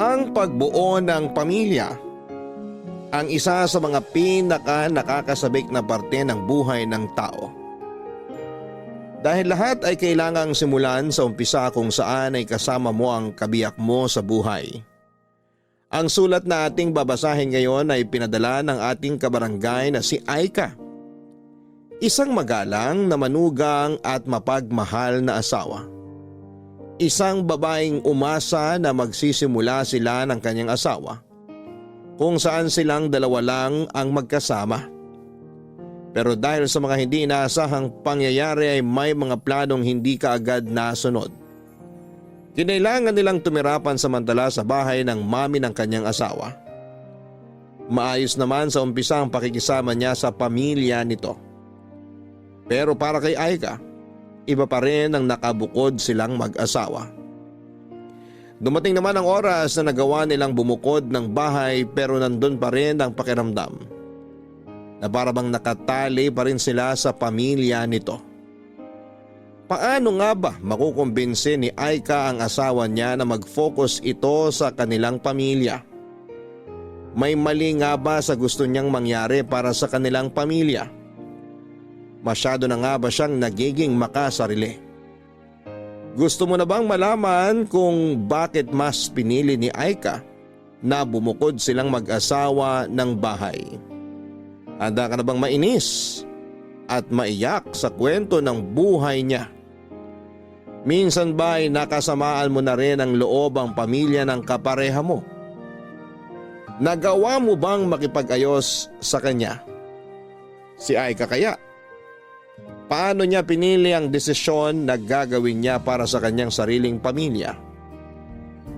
Ang pagbuo ng pamilya ang isa sa mga nakakasabik na parte ng buhay ng tao. Dahil lahat ay kailangang simulan sa umpisa kung saan ay kasama mo ang kabiyak mo sa buhay. Ang sulat na ating babasahin ngayon ay pinadala ng ating kabarangay na si Aika. Isang magalang na manugang at mapagmahal na asawa. Isang babaeng umasa na magsisimula sila ng kanyang asawa kung saan silang dalawa lang ang magkasama. Pero dahil sa mga hindi inaasahang pangyayari ay may mga planong hindi kaagad nasunod. Kinailangan nilang tumirapan samantala sa bahay ng mami ng kanyang asawa. Maayos naman sa umpisa ang pakikisama niya sa pamilya nito. Pero para kay Aika, iba pa rin ang nakabukod silang mag-asawa. Dumating naman ang oras na nagawa nilang bumukod ng bahay pero nandun pa rin ang pakiramdam na para bang nakatali pa rin sila sa pamilya nito. Paano nga ba makukumbinsi ni Aika ang asawa niya na mag-focus ito sa kanilang pamilya? May mali nga ba sa gusto niyang mangyari para sa kanilang pamilya? Masyado na nga ba siyang nagiging makasarili? Gusto mo na bang malaman kung bakit mas pinili ni Aika na bumukod silang mag-asawa ng bahay? Handa ka na bang mainis at maiyak sa kwento ng buhay niya? Minsan ba ay nakasamaan mo na rin ang loob ang pamilya ng kapareha mo? Nagawa mo bang makipag-ayos sa kanya? Si Aika kaya? Paano niya pinili ang desisyon na gagawin niya para sa kanyang sariling pamilya?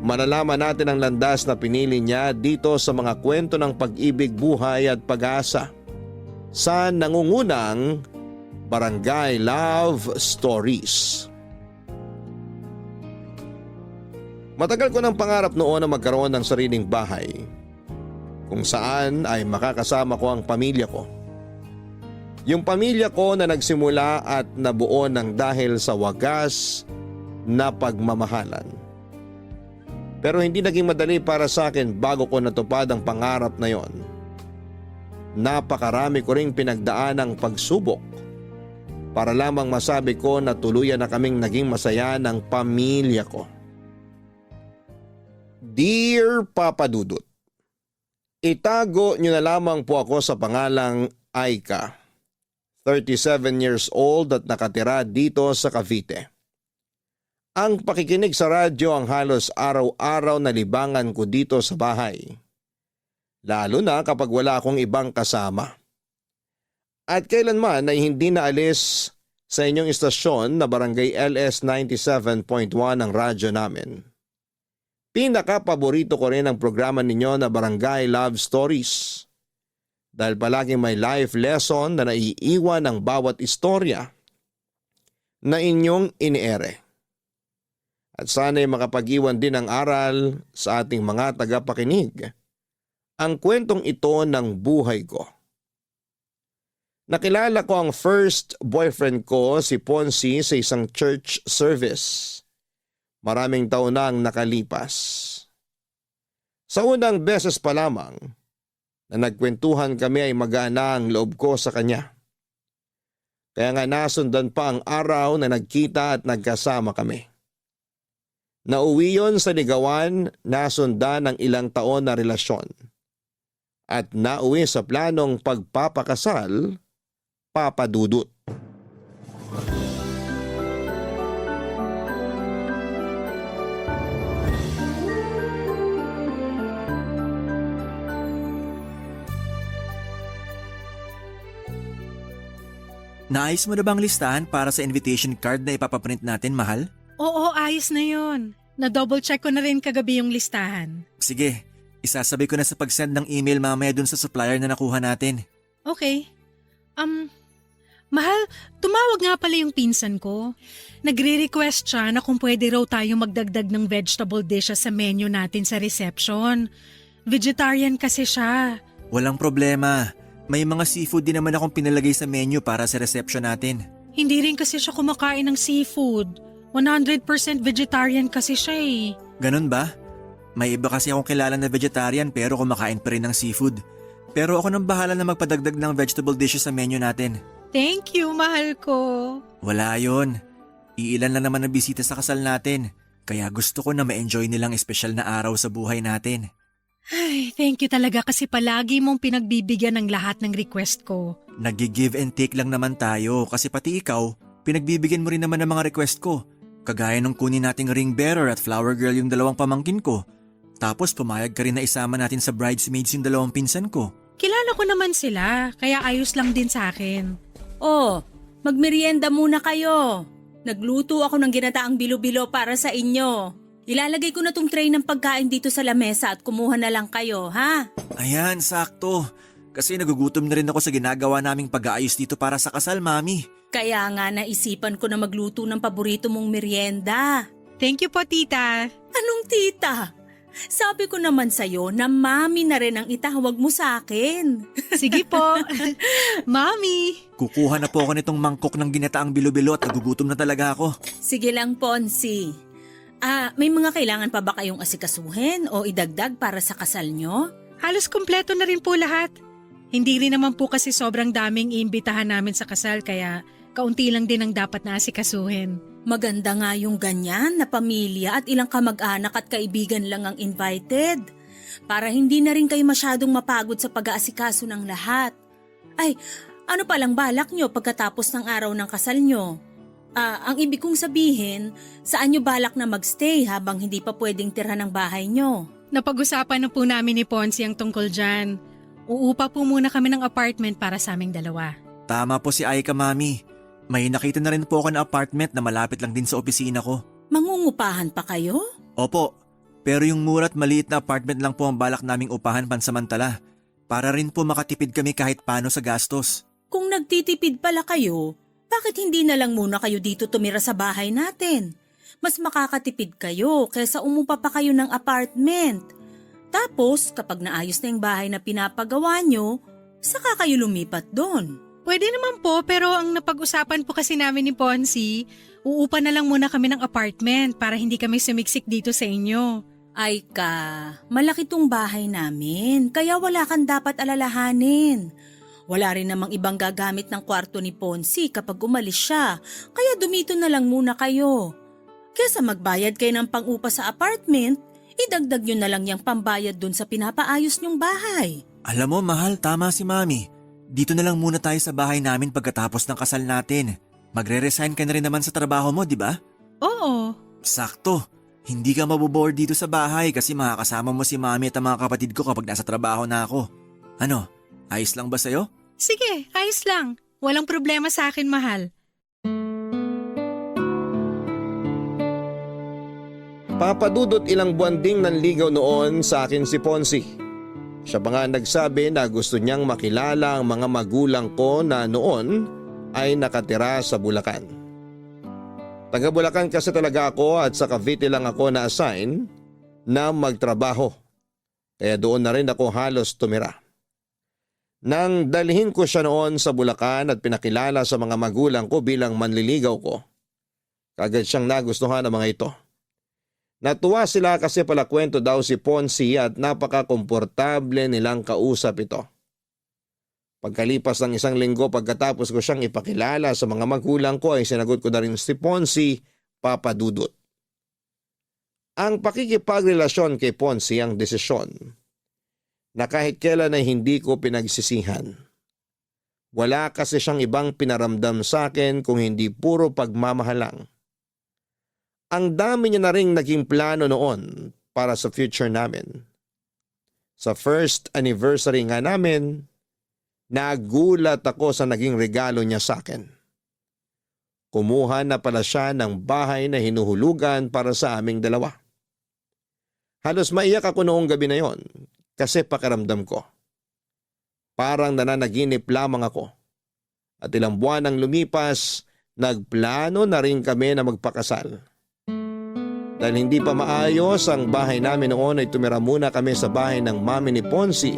Malalaman natin ang landas na pinili niya dito sa mga kwento ng pag-ibig, buhay at pag-asa sa nangungunang Barangay Love Stories. Matagal ko ng pangarap noon na magkaroon ng sariling bahay kung saan ay makakasama ko ang pamilya ko. Yung pamilya ko na nagsimula at nabuo ng dahil sa wagas na pagmamahalan. Pero hindi naging madali para sa akin bago ko natupad ang pangarap na yon. Napakarami ko ring pinagdaan ang pagsubok para lamang masabi ko na tuluyan na kaming naging masaya ng pamilya ko. Dear Papa Dudut, itago niyo na lamang po ako sa pangalang Aika. 37 years old at nakatira dito sa Cavite. Ang pakikinig sa radyo ang halos araw-araw na libangan ko dito sa bahay. Lalo na kapag wala akong ibang kasama. At kailanman ay hindi naalis sa inyong istasyon na Barangay LS 97.1 ang radyo namin. Pinaka-paborito ko rin ang programa ninyo na Barangay Love Stories. Dahil palaging may life lesson na naiiwan ng bawat istorya na inyong iniere. At sana'y makapag-iwan din ng aral sa ating mga tagapakinig ang kwentong ito ng buhay ko. Nakilala ko ang first boyfriend ko si Ponzi sa isang church service. Maraming taon na ang nakalipas. Sa unang beses pa lamang na nagkwentuhan kami ay magaan ang loob ko sa kanya. Kaya nga nasundan pa ang araw na nagkita at nagkasama kami. Nauwi yon sa ligawan, nasundan ng ilang taon na relasyon. At nauwi sa planong pagpapakasal, Papa Dudut. Naayos mo na bang listahan para sa invitation card na ipapaprint natin, mahal? Oo, ayos na yun. Na-double check ko na rin kagabi yung listahan. Sige, isasabay ko na sa pag-send ng email mamaya dun sa supplier na nakuha natin. Okay. Mahal, tumawag nga pala yung pinsan ko. Nagre-request siya na kung pwede raw tayo magdagdag ng vegetable dishes sa menu natin sa reception. Vegetarian kasi siya. Walang problema. May mga seafood din naman akong pinalagay sa menu para sa reception natin. Hindi rin kasi siya kumakain ng seafood. 100% vegetarian kasi siya eh. Ganun ba? May iba kasi akong kilala na vegetarian pero kumakain pa rin ng seafood. Pero ako nang bahala na magpadagdag ng vegetable dishes sa menu natin. Thank you, mahal ko. Wala yon. Iilan lang naman ang bisita sa kasal natin. Kaya gusto ko na ma-enjoy nilang espesyal na araw sa buhay natin. Ay, thank you talaga kasi palagi mong pinagbibigyan ng lahat ng request ko. Nag-give and take lang naman tayo kasi pati ikaw, pinagbibigyan mo rin naman ng mga request ko. Kagaya nung kunin nating ring bearer at flower girl yung dalawang pamangkin ko. Tapos pumayag ka rin na isama natin sa bridesmaids yung dalawang pinsan ko. Kilala ko naman sila, kaya ayos lang din sa akin. Oh, magmerienda muna kayo. Nagluto ako ng ginataang bilo-bilo para sa inyo. Ilalagay ko na tong tray ng pagkain dito sa lamesa at kumuha na lang kayo, ha? Ayan, sakto. Kasi nagugutom na rin ako sa ginagawa naming pag-aayos dito para sa kasal, Mami. Kaya nga naisipan ko na magluto ng paborito mong merienda. Thank you po, tita. Anong tita? Sabi ko naman sa'yo na mami na rin ang itawag mo sa akin. Sige po. Mami. Kukuha na po ako nitong mangkok ng ginataang bilo-bilo at nagugutom na talaga ako. Sige lang, Ponsi. May mga kailangan pa ba kayong asikasuhin o idagdag para sa kasal nyo? Halos kumpleto na rin po lahat. Hindi rin naman po kasi sobrang daming iimbitahan namin sa kasal kaya kaunti lang din ang dapat na asikasuhin. Maganda nga yung ganyan na pamilya at ilang kamag-anak at kaibigan lang ang invited. Para hindi na rin kayo masyadong mapagod sa pag-aasikaso ng lahat. Ay, ano palang balak nyo pagkatapos ng araw ng kasal nyo? Ang ibig kong sabihin, saan nyo balak na magstay habang hindi pa pwedeng tirhan ng bahay nyo? Napag-usapan na po namin ni Ponsi ang tungkol dyan. Uupa po muna kami ng apartment para sa aming dalawa. Tama po si Aika, Mami. May nakita na rin po ako na apartment na malapit lang din sa opisina ko. Mangungupahan pa kayo? Opo, pero yung mura at maliit na apartment lang po ang balak naming upahan pansamantala. Para rin po makatipid kami kahit paano sa gastos. Kung nagtitipid pala kayo, bakit hindi na lang muna kayo dito tumira sa bahay natin? Mas makakatipid kayo kaysa umupa pa kayo ng apartment. Tapos kapag naayos na yung bahay na pinapagawa nyo, saka kayo lumipat doon. Pwede naman po pero ang napag-usapan po kasi namin ni Ponsi, uupa na lang muna kami ng apartment para hindi kami sumiksik dito sa inyo. Ay malaki tong bahay namin, kaya wala kang dapat alalahanin. Wala rin namang ibang gagamit ng kwarto ni Ponsi kapag umalis siya, kaya dumito na lang muna kayo. Kesa magbayad kayo ng pang-upa sa apartment, idagdag nyo na lang yung pambayad dun sa pinapaayos nyong bahay. Alam mo, mahal, tama si Mami. Dito na lang muna tayo sa bahay namin pagkatapos ng kasal natin. Magre-resign ka na rin naman sa trabaho mo, di ba? Oo. Sakto. Hindi ka maboboard dito sa bahay kasi makakasama mo si Mami at ang mga kapatid ko kapag nasa trabaho na ako. Ano, ayos lang ba sa'yo? Sige, ayos lang. Walang problema sa akin, mahal. Papadudot ilang buwan ding nanligaw noon sa akin si Ponsi. Siya pa nga nagsabi na gusto niyang makilala ang mga magulang ko na noon ay nakatira sa Bulacan. Taga Bulacan kasi talaga ako at sa Cavite lang ako na-assign na magtrabaho. Kaya doon na rin ako halos tumira. Nang dalhin ko siya noon sa Bulacan at pinakilala sa mga magulang ko bilang manliligaw ko, kagad siyang nagustuhan ng mga ito. Natuwa sila kasi pala kwento daw si Ponsi at napaka-komportable nilang kausap ito. Pagkalipas ng isang linggo pagkatapos ko siyang ipakilala sa mga magulang ko ay sinagot ko na rin si Ponsi, Papa Dudut. Ang pakikipagrelasyon kay Ponsi ang desisyon na kahit kailan ay hindi ko pinagsisihan. Wala kasi siyang ibang pinaramdam sa akin kung hindi puro pagmamahalang. Ang dami niya na ring naging plano noon para sa future namin. Sa first anniversary nga namin, nagulat ako sa naging regalo niya sa akin. Kumuha na pala siya ng bahay na hinuhulugan para sa aming dalawa. Halos maiyak ako noong gabi na yon kasi pakiramdam ko. Parang nananaginip lamang ako. At ilang buwan ang lumipas, nagplano na rin kami na magpakasal. Dahil hindi pa maayos ang bahay namin noon ay tumira muna kami sa bahay ng mami ni Ponsi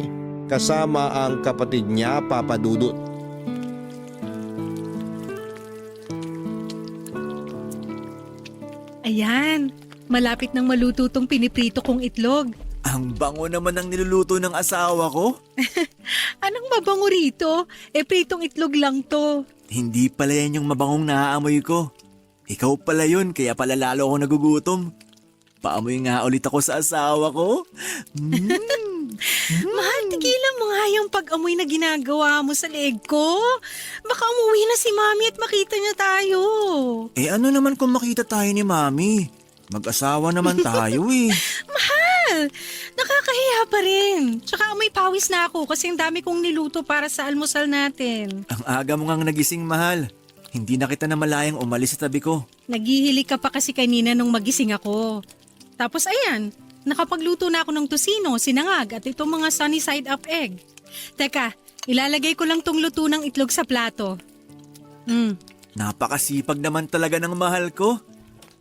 kasama ang kapatid niya, Papa Dudut. Ayan, Malapit nang maluto tong piniprito kong itlog. Ang bango naman ng niluluto ng asawa ko. Anong mabango rito? Pritong itlog lang to. Hindi pala yan yung mabangong naaamoy ko. Ikaw pala yun, kaya pala lalo ako nagugutom. Paamoy nga ulit ako sa asawa ko. Mahal, tigilan mo nga yung pag-amoy na ginagawa mo sa leeg ko. Baka umuwi na si Mami at makita niya tayo. Ano naman kung makita tayo ni Mami? Mag-asawa naman tayo eh. Mahal, nakakahiya pa rin. Tsaka may pawis na ako kasi ang dami kong niluto para sa almusal natin. Ang aga mo ngang nagising, mahal. Hindi na kita na malayang umalis sa tabi ko. Naghihilig ka pa kasi kanina nung magising ako. Tapos ayan, nakapagluto na ako ng tosino, sinangag at itong mga sunny side up egg. Teka, ilalagay ko lang tong luto ng itlog sa plato. Napakasipag naman talaga ng mahal ko.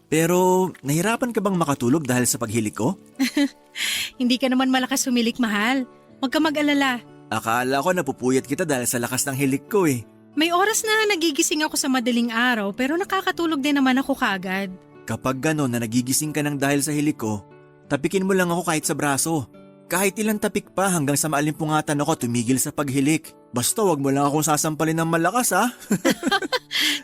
Pero nahirapan ka bang makatulog dahil sa paghilig ko? Hindi ka naman malakas sumilik, mahal. Huwag ka mag-alala. Akala ko napupuyat kita dahil sa lakas ng hilig ko eh. May oras na nagigising ako sa madaling araw pero nakakatulog din naman ako kagad. Kapag gano'n na nagigising ka ng dahil sa hilig ko, tapikin mo lang ako kahit sa braso. Kahit ilang tapik pa hanggang sa maalimpungatan ako tumigil sa paghilik. Basta wag mo lang akong sasampalin ng malakas ha.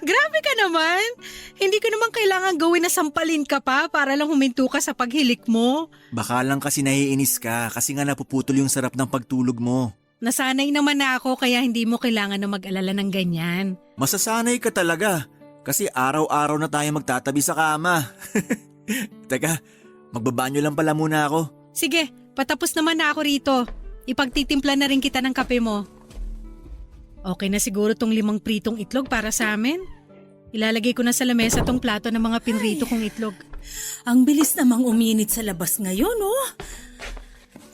Grabe ka naman! Hindi ko naman kailangan gawin na sampalin ka pa para lang huminto ka sa paghilik mo. Baka lang kasi naiinis ka kasi nga napuputol yung sarap ng pagtulog mo. Nasanay naman na ako kaya hindi mo kailangan na mag-alala ng ganyan. Masasanay ka talaga kasi araw-araw na tayo magtatabi sa kama. Teka, magbabanyo lang pala muna ako. Sige, patapos naman na ako rito. Ipagtitimpla na rin kita ng kape mo. Okay na siguro tong 5 pritong itlog para sa amin. Ilalagay ko na sa lamesa tong plato ng mga pinrito kong itlog. Ang bilis namang uminit sa labas ngayon, oh.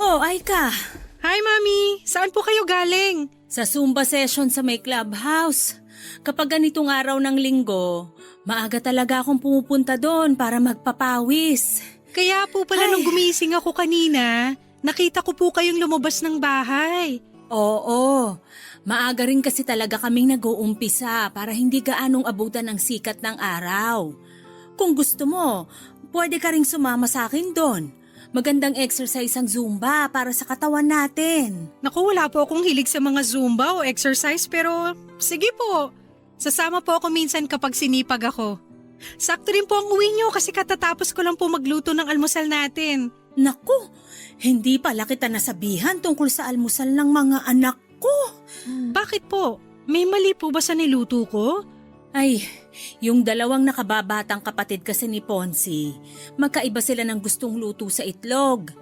Oh, Aika. Hi, Mami! Saan po kayo galing? Sa Zumba session sa may clubhouse. Kapag ganitong araw ng linggo, maaga talaga akong pumupunta doon para magpapawis. Kaya po pala nung gumising ako kanina, nakita ko po kayong lumabas ng bahay. Oo, maaga rin kasi talaga kaming nag-uumpisa para hindi gaanong abutan ng sikat ng araw. Kung gusto mo, pwede ka ring sumama sa akin doon. Magandang exercise ang Zumba para sa katawan natin. Naku, wala po akong hilig sa mga Zumba o exercise pero sige po. Sasama po ako minsan kapag sinipag ako. Sakto rin po ang uwi niyo kasi katatapos ko lang po magluto ng almusal natin. Naku, hindi pala kita nasabihan tungkol sa almusal ng mga anak ko. Bakit po? May mali po ba sa niluto ko? Ay, yung dalawang nakababatang kapatid kasi ni Ponzi, magkaiba sila ng gustong luto sa itlog.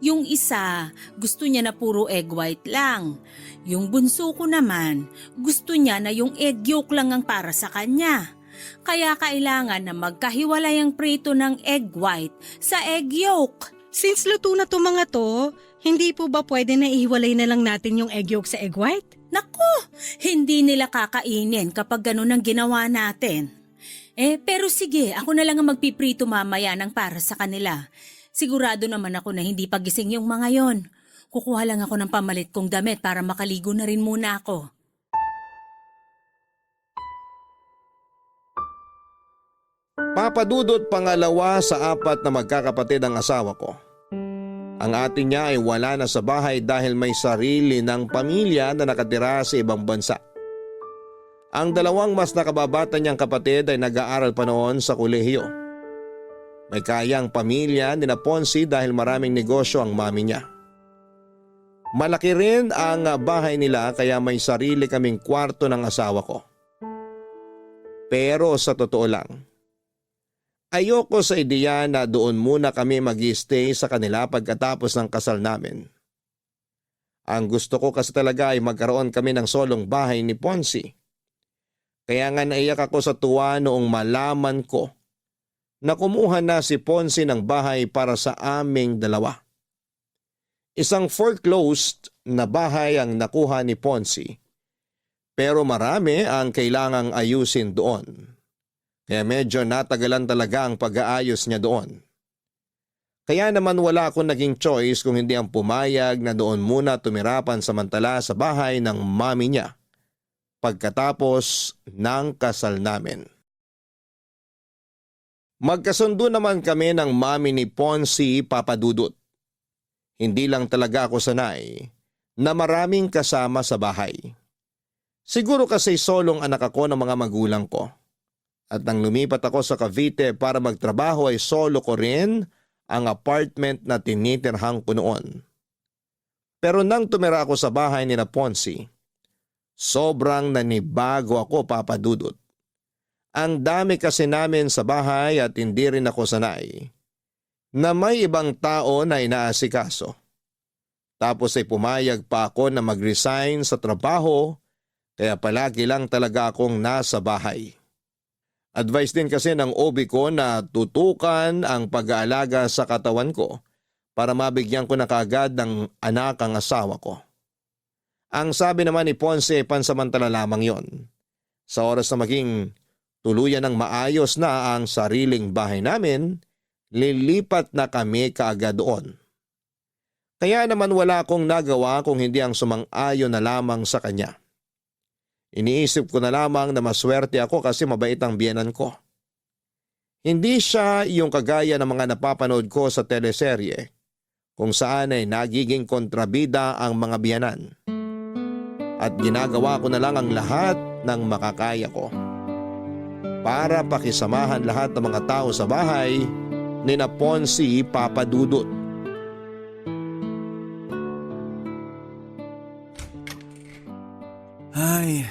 Yung isa, gusto niya na puro egg white lang. Yung bunso ko naman, gusto niya na yung egg yolk lang ang para sa kanya. Kaya kailangan na magkahiwalay ang prito ng egg white sa egg yolk. Since luto na to mga to, hindi po ba pwede na ihiwalay na lang natin yung egg yolk sa egg white? Naku, hindi nila kakainin kapag ganun ang ginawa natin. Pero sige, ako na lang ang magpiprito mamaya ng para sa kanila. Sigurado naman ako na hindi pagising yung mga yon. Kukuha lang ako ng pamalit kong damit para makaligo na rin muna ako. Papadudot pangalawa sa 4 na magkakapatid ang asawa ko. Ang ate niya ay wala na sa bahay dahil may sarili ng pamilya na nakatira sa ibang bansa. Ang 2 mas nakababata niyang kapatid ay nag-aaral pa noon sa kolehiyo. May kayang pamilya ni Ponzi dahil maraming negosyo ang mami niya. Malaki rin ang bahay nila kaya may sarili kaming kwarto ng asawa ko. Pero sa totoo lang, ayoko sa ideya na doon muna kami mag-stay sa kanila pagkatapos ng kasal namin. Ang gusto ko kasi talaga ay magkaroon kami ng solong bahay ni Ponzi. Kaya nga naiyak ako sa tuwa noong malaman ko na kumuha na si Ponzi ng bahay para sa aming 2. Isang foreclosed na bahay ang nakuha ni Ponzi, pero marami ang kailangang ayusin doon. Kaya medyo natagalan talaga ang pag-aayos niya doon. Kaya naman wala akong naging choice kung hindi ang pumayag na doon muna tumirapan samantala sa bahay ng mami niya pagkatapos ng kasal namin. Magkasundo naman kami ng mami ni Ponzi, Papa Dudut. Hindi lang talaga ako sanay na maraming kasama sa bahay. Siguro kasi solong anak ako ng mga magulang ko. At nang lumipat ako sa Cavite para magtrabaho ay solo ko rin ang apartment na tinitirhan ko noon. Pero nang tumira ako sa bahay ni na Ponzi, sobrang nanibago ako, Papa Dudut. Ang dami kasi namin sa bahay at hindi rin ako sanay na may ibang tao na inaasikaso. Tapos ay pumayag pa ako na mag-resign sa trabaho kaya palagi lang talaga akong nasa bahay. Advice din kasi ng OB ko na tutukan ang pag-aalaga sa katawan ko para mabigyan ko na kaagad ng anak ang asawa ko. Ang sabi naman ni Ponce, pansamantala lamang yon. Sa oras na maging tuluyan ng maayos na ang sariling bahay namin, lilipat na kami kaagad doon. Kaya naman wala akong nagawa kung hindi ang sumang-ayon na lamang sa kanya. Iniisip ko na lamang na maswerte ako kasi mabait ang biyenan ko. Hindi siya yung kagaya ng mga napapanood ko sa teleserye kung saan ay nagiging kontrabida ang mga biyenan. At ginagawa ko na lang ang lahat ng makakaya ko para pakisamahan lahat ng mga tao sa bahay ni na Ponzi, Papa Dudut. Ay,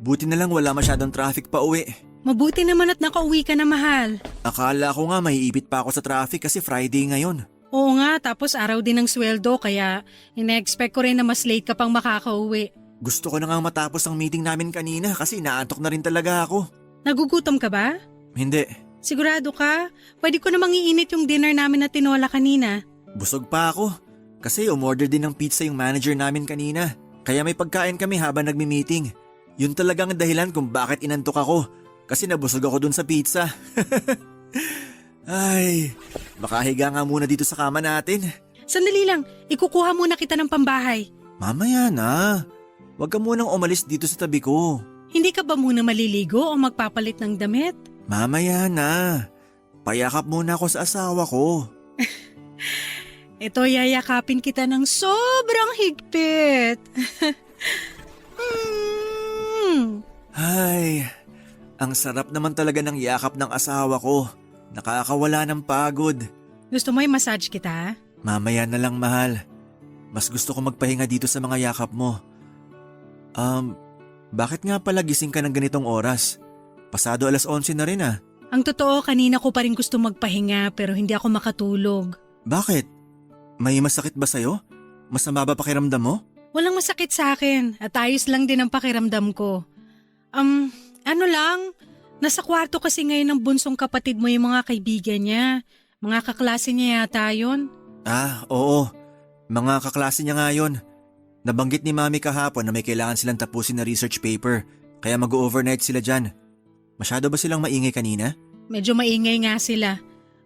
buti na lang wala masyadong traffic pa uwi. Mabuti naman at nakauwi ka na, mahal. Akala ko nga maiipit pa ako sa traffic kasi Friday ngayon. Oo nga, tapos araw din ng sweldo kaya ina-expect ko rin na mas late ka pang makakauwi. Gusto ko na nga matapos ang meeting namin kanina kasi naantok na rin talaga ako. Nagugutom ka ba? Hindi. Sigurado ka? Pwede ko namang iinit yung dinner namin na tinola kanina. Busog pa ako. Kasi umorder din ng pizza yung manager namin kanina. Kaya may pagkain kami habang nagmi-meeting. Yun talagang dahilan kung bakit inantok ako. Kasi nabusog ako dun sa pizza. Ay, makahiga nga muna dito sa kama natin. Sandali lang, ikukuha muna kita ng pambahay. Mamaya na. Huwag ka munang umalis dito sa tabi ko. Hindi ka ba muna maliligo o magpapalit ng damit? Mamaya na. Payakap muna ako sa asawa ko. Ito, yayakapin kita ng sobrang higpit. Ay, ang sarap naman talaga ng yakap ng asawa ko. Nakakawala ng pagod. Gusto mo yung massage kita? Mamaya na lang, mahal. Mas gusto ko magpahinga dito sa mga yakap mo. Bakit nga pala gising ka ng ganitong oras? Pasado 11:00 na rin ah. Ang totoo, kanina ko pa rin gusto magpahinga pero hindi ako makatulog. Bakit? May masakit ba sa'yo? Masama ba pakiramdam mo? Walang masakit sa akin at ayos lang din ang pakiramdam ko. Ano lang, nasa kwarto kasi ngayon ng bunsong kapatid mo yung mga kaibigan niya. Mga kaklase niya yata yun. Ah, oo. Mga kaklase niya nga yun. Nabanggit ni Mami kahapon na may kailangan silang tapusin na research paper, kaya mag-overnight sila dyan. Masyado ba silang maingay kanina? Medyo maingay nga sila.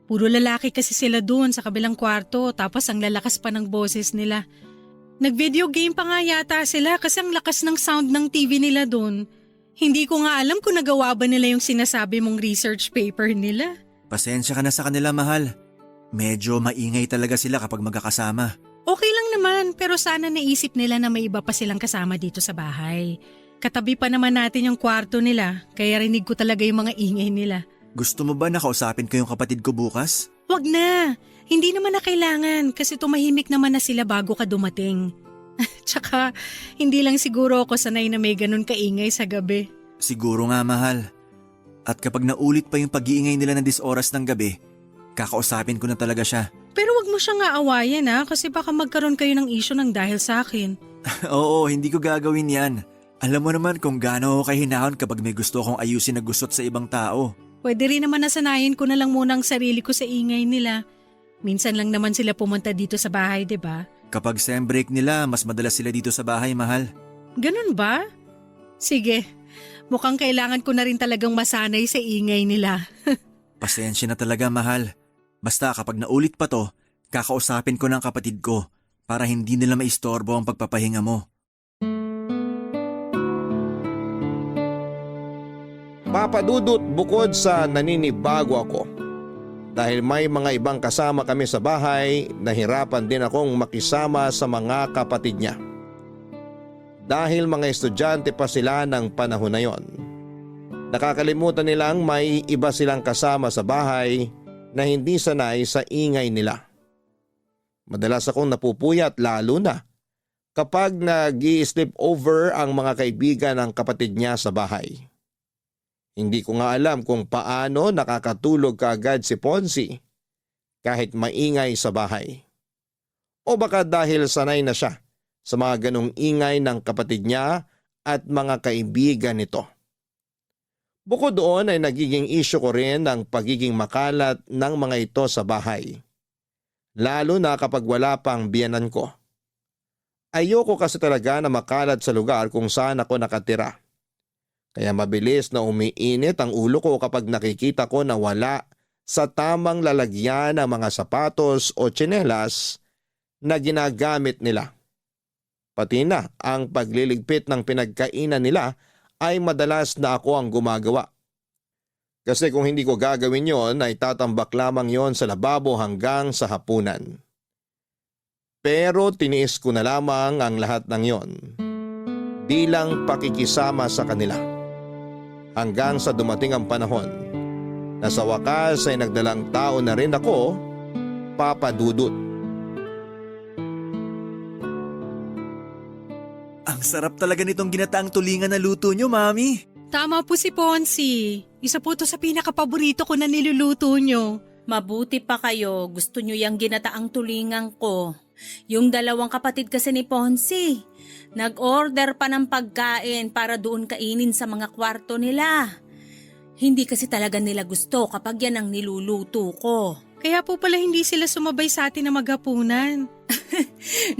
Puro lalaki kasi sila doon sa kabilang kwarto tapos ang lalakas pa ng boses nila. Nag-video game pa nga yata sila kasi ang lakas ng sound ng TV nila doon. Hindi ko nga alam kung nagawa ba nila yung sinasabi mong research paper nila. Pasensya ka na sa kanila, mahal. Medyo maingay talaga sila kapag magkakasama. Okay lang naman pero sana naisip nila na may iba pa silang kasama dito sa bahay. Katabi pa naman natin yung kwarto nila kaya rinig ko talaga yung mga ingay nila. Gusto mo ba nakausapin ko yung kapatid ko bukas? Wag na, hindi naman na kailangan kasi tumahimik naman na sila bago ka dumating. Tsaka hindi lang siguro ako sanay na may ganun kaingay sa gabi. Siguro nga, mahal. At kapag naulit pa yung pag-iingay nila ng 10 oras ng gabi, kakausapin ko na talaga siya. Pero wag mo siyang aawayan kasi baka magkaroon kayo ng issue ng dahil sa akin. Oo, hindi ko gagawin yan. Alam mo naman kung gaano ako kahinahon kapag may gusto kong ayusin na gusot sa ibang tao. Pwede rin naman nasanayin ko na lang muna ang sarili ko sa ingay nila. Minsan lang naman sila pumunta dito sa bahay, 'di ba? Kapag sem break nila, mas madalas sila dito sa bahay, mahal. Ganun ba? Sige, mukhang kailangan ko na rin talagang masanay sa ingay nila. Pasensya na talaga, mahal. Basta kapag naulit pa to, kakausapin ko ng kapatid ko para hindi nila maistorbo ang pagpapahinga mo. Papa Dudut, bukod sa naninibago ako, Dahil may mga ibang kasama kami sa bahay, nahirapan din akong makisama sa mga kapatid niya. Dahil mga estudyante pa sila ng panahon na yon. Nakakalimutan nilang may iba silang kasama sa bahay na hindi sanay sa ingay nila. Madalas akong napupuyat lalo na kapag nag-i-sleep over ang mga kaibigan ng kapatid niya sa bahay. Hindi ko nga alam kung paano nakakatulog kaagad si Ponzi kahit maingay sa bahay. O baka dahil sanay na siya sa mga ganong ingay ng kapatid niya at mga kaibigan nito. Bukod doon ay nagiging issue ko rin ang pagiging makalat ng mga ito sa bahay. Lalo na kapag wala pang biyanan ko. Ayoko kasi talaga na makalat sa lugar kung saan ako nakatira. Kaya mabilis na umiinit ang ulo ko kapag nakikita ko na wala sa tamang lalagyan ng mga sapatos o tsinelas na ginagamit nila. Pati na ang pagliligpit ng pinagkainan nila ay madalas na ako ang gumagawa. Kasi kung hindi ko gagawin yon ay tatambak lamang yon sa lababo hanggang sa hapunan. Pero tiniis ko na lamang ang lahat ng yon bilang pakikisama sa kanila. Hanggang sa dumating ang panahon na sa wakas ay nagdalang tao na rin ako, Papa Dudut. Ang sarap talaga nitong ginataang tulingan na luto nyo, Mami. Tama po si Ponzi. Isa po to sa pinakapaborito ko na niluluto nyo. Mabuti pa kayo, gusto nyo yung ginataang tulingan ko. Yung dalawang kapatid kasi ni Ponzi, nag-order pa ng pagkain para doon kainin sa mga kwarto nila. Hindi kasi talaga nila gusto kapag yan ang niluluto ko. Kaya po pala hindi sila sumabay sa atin na maghapunan.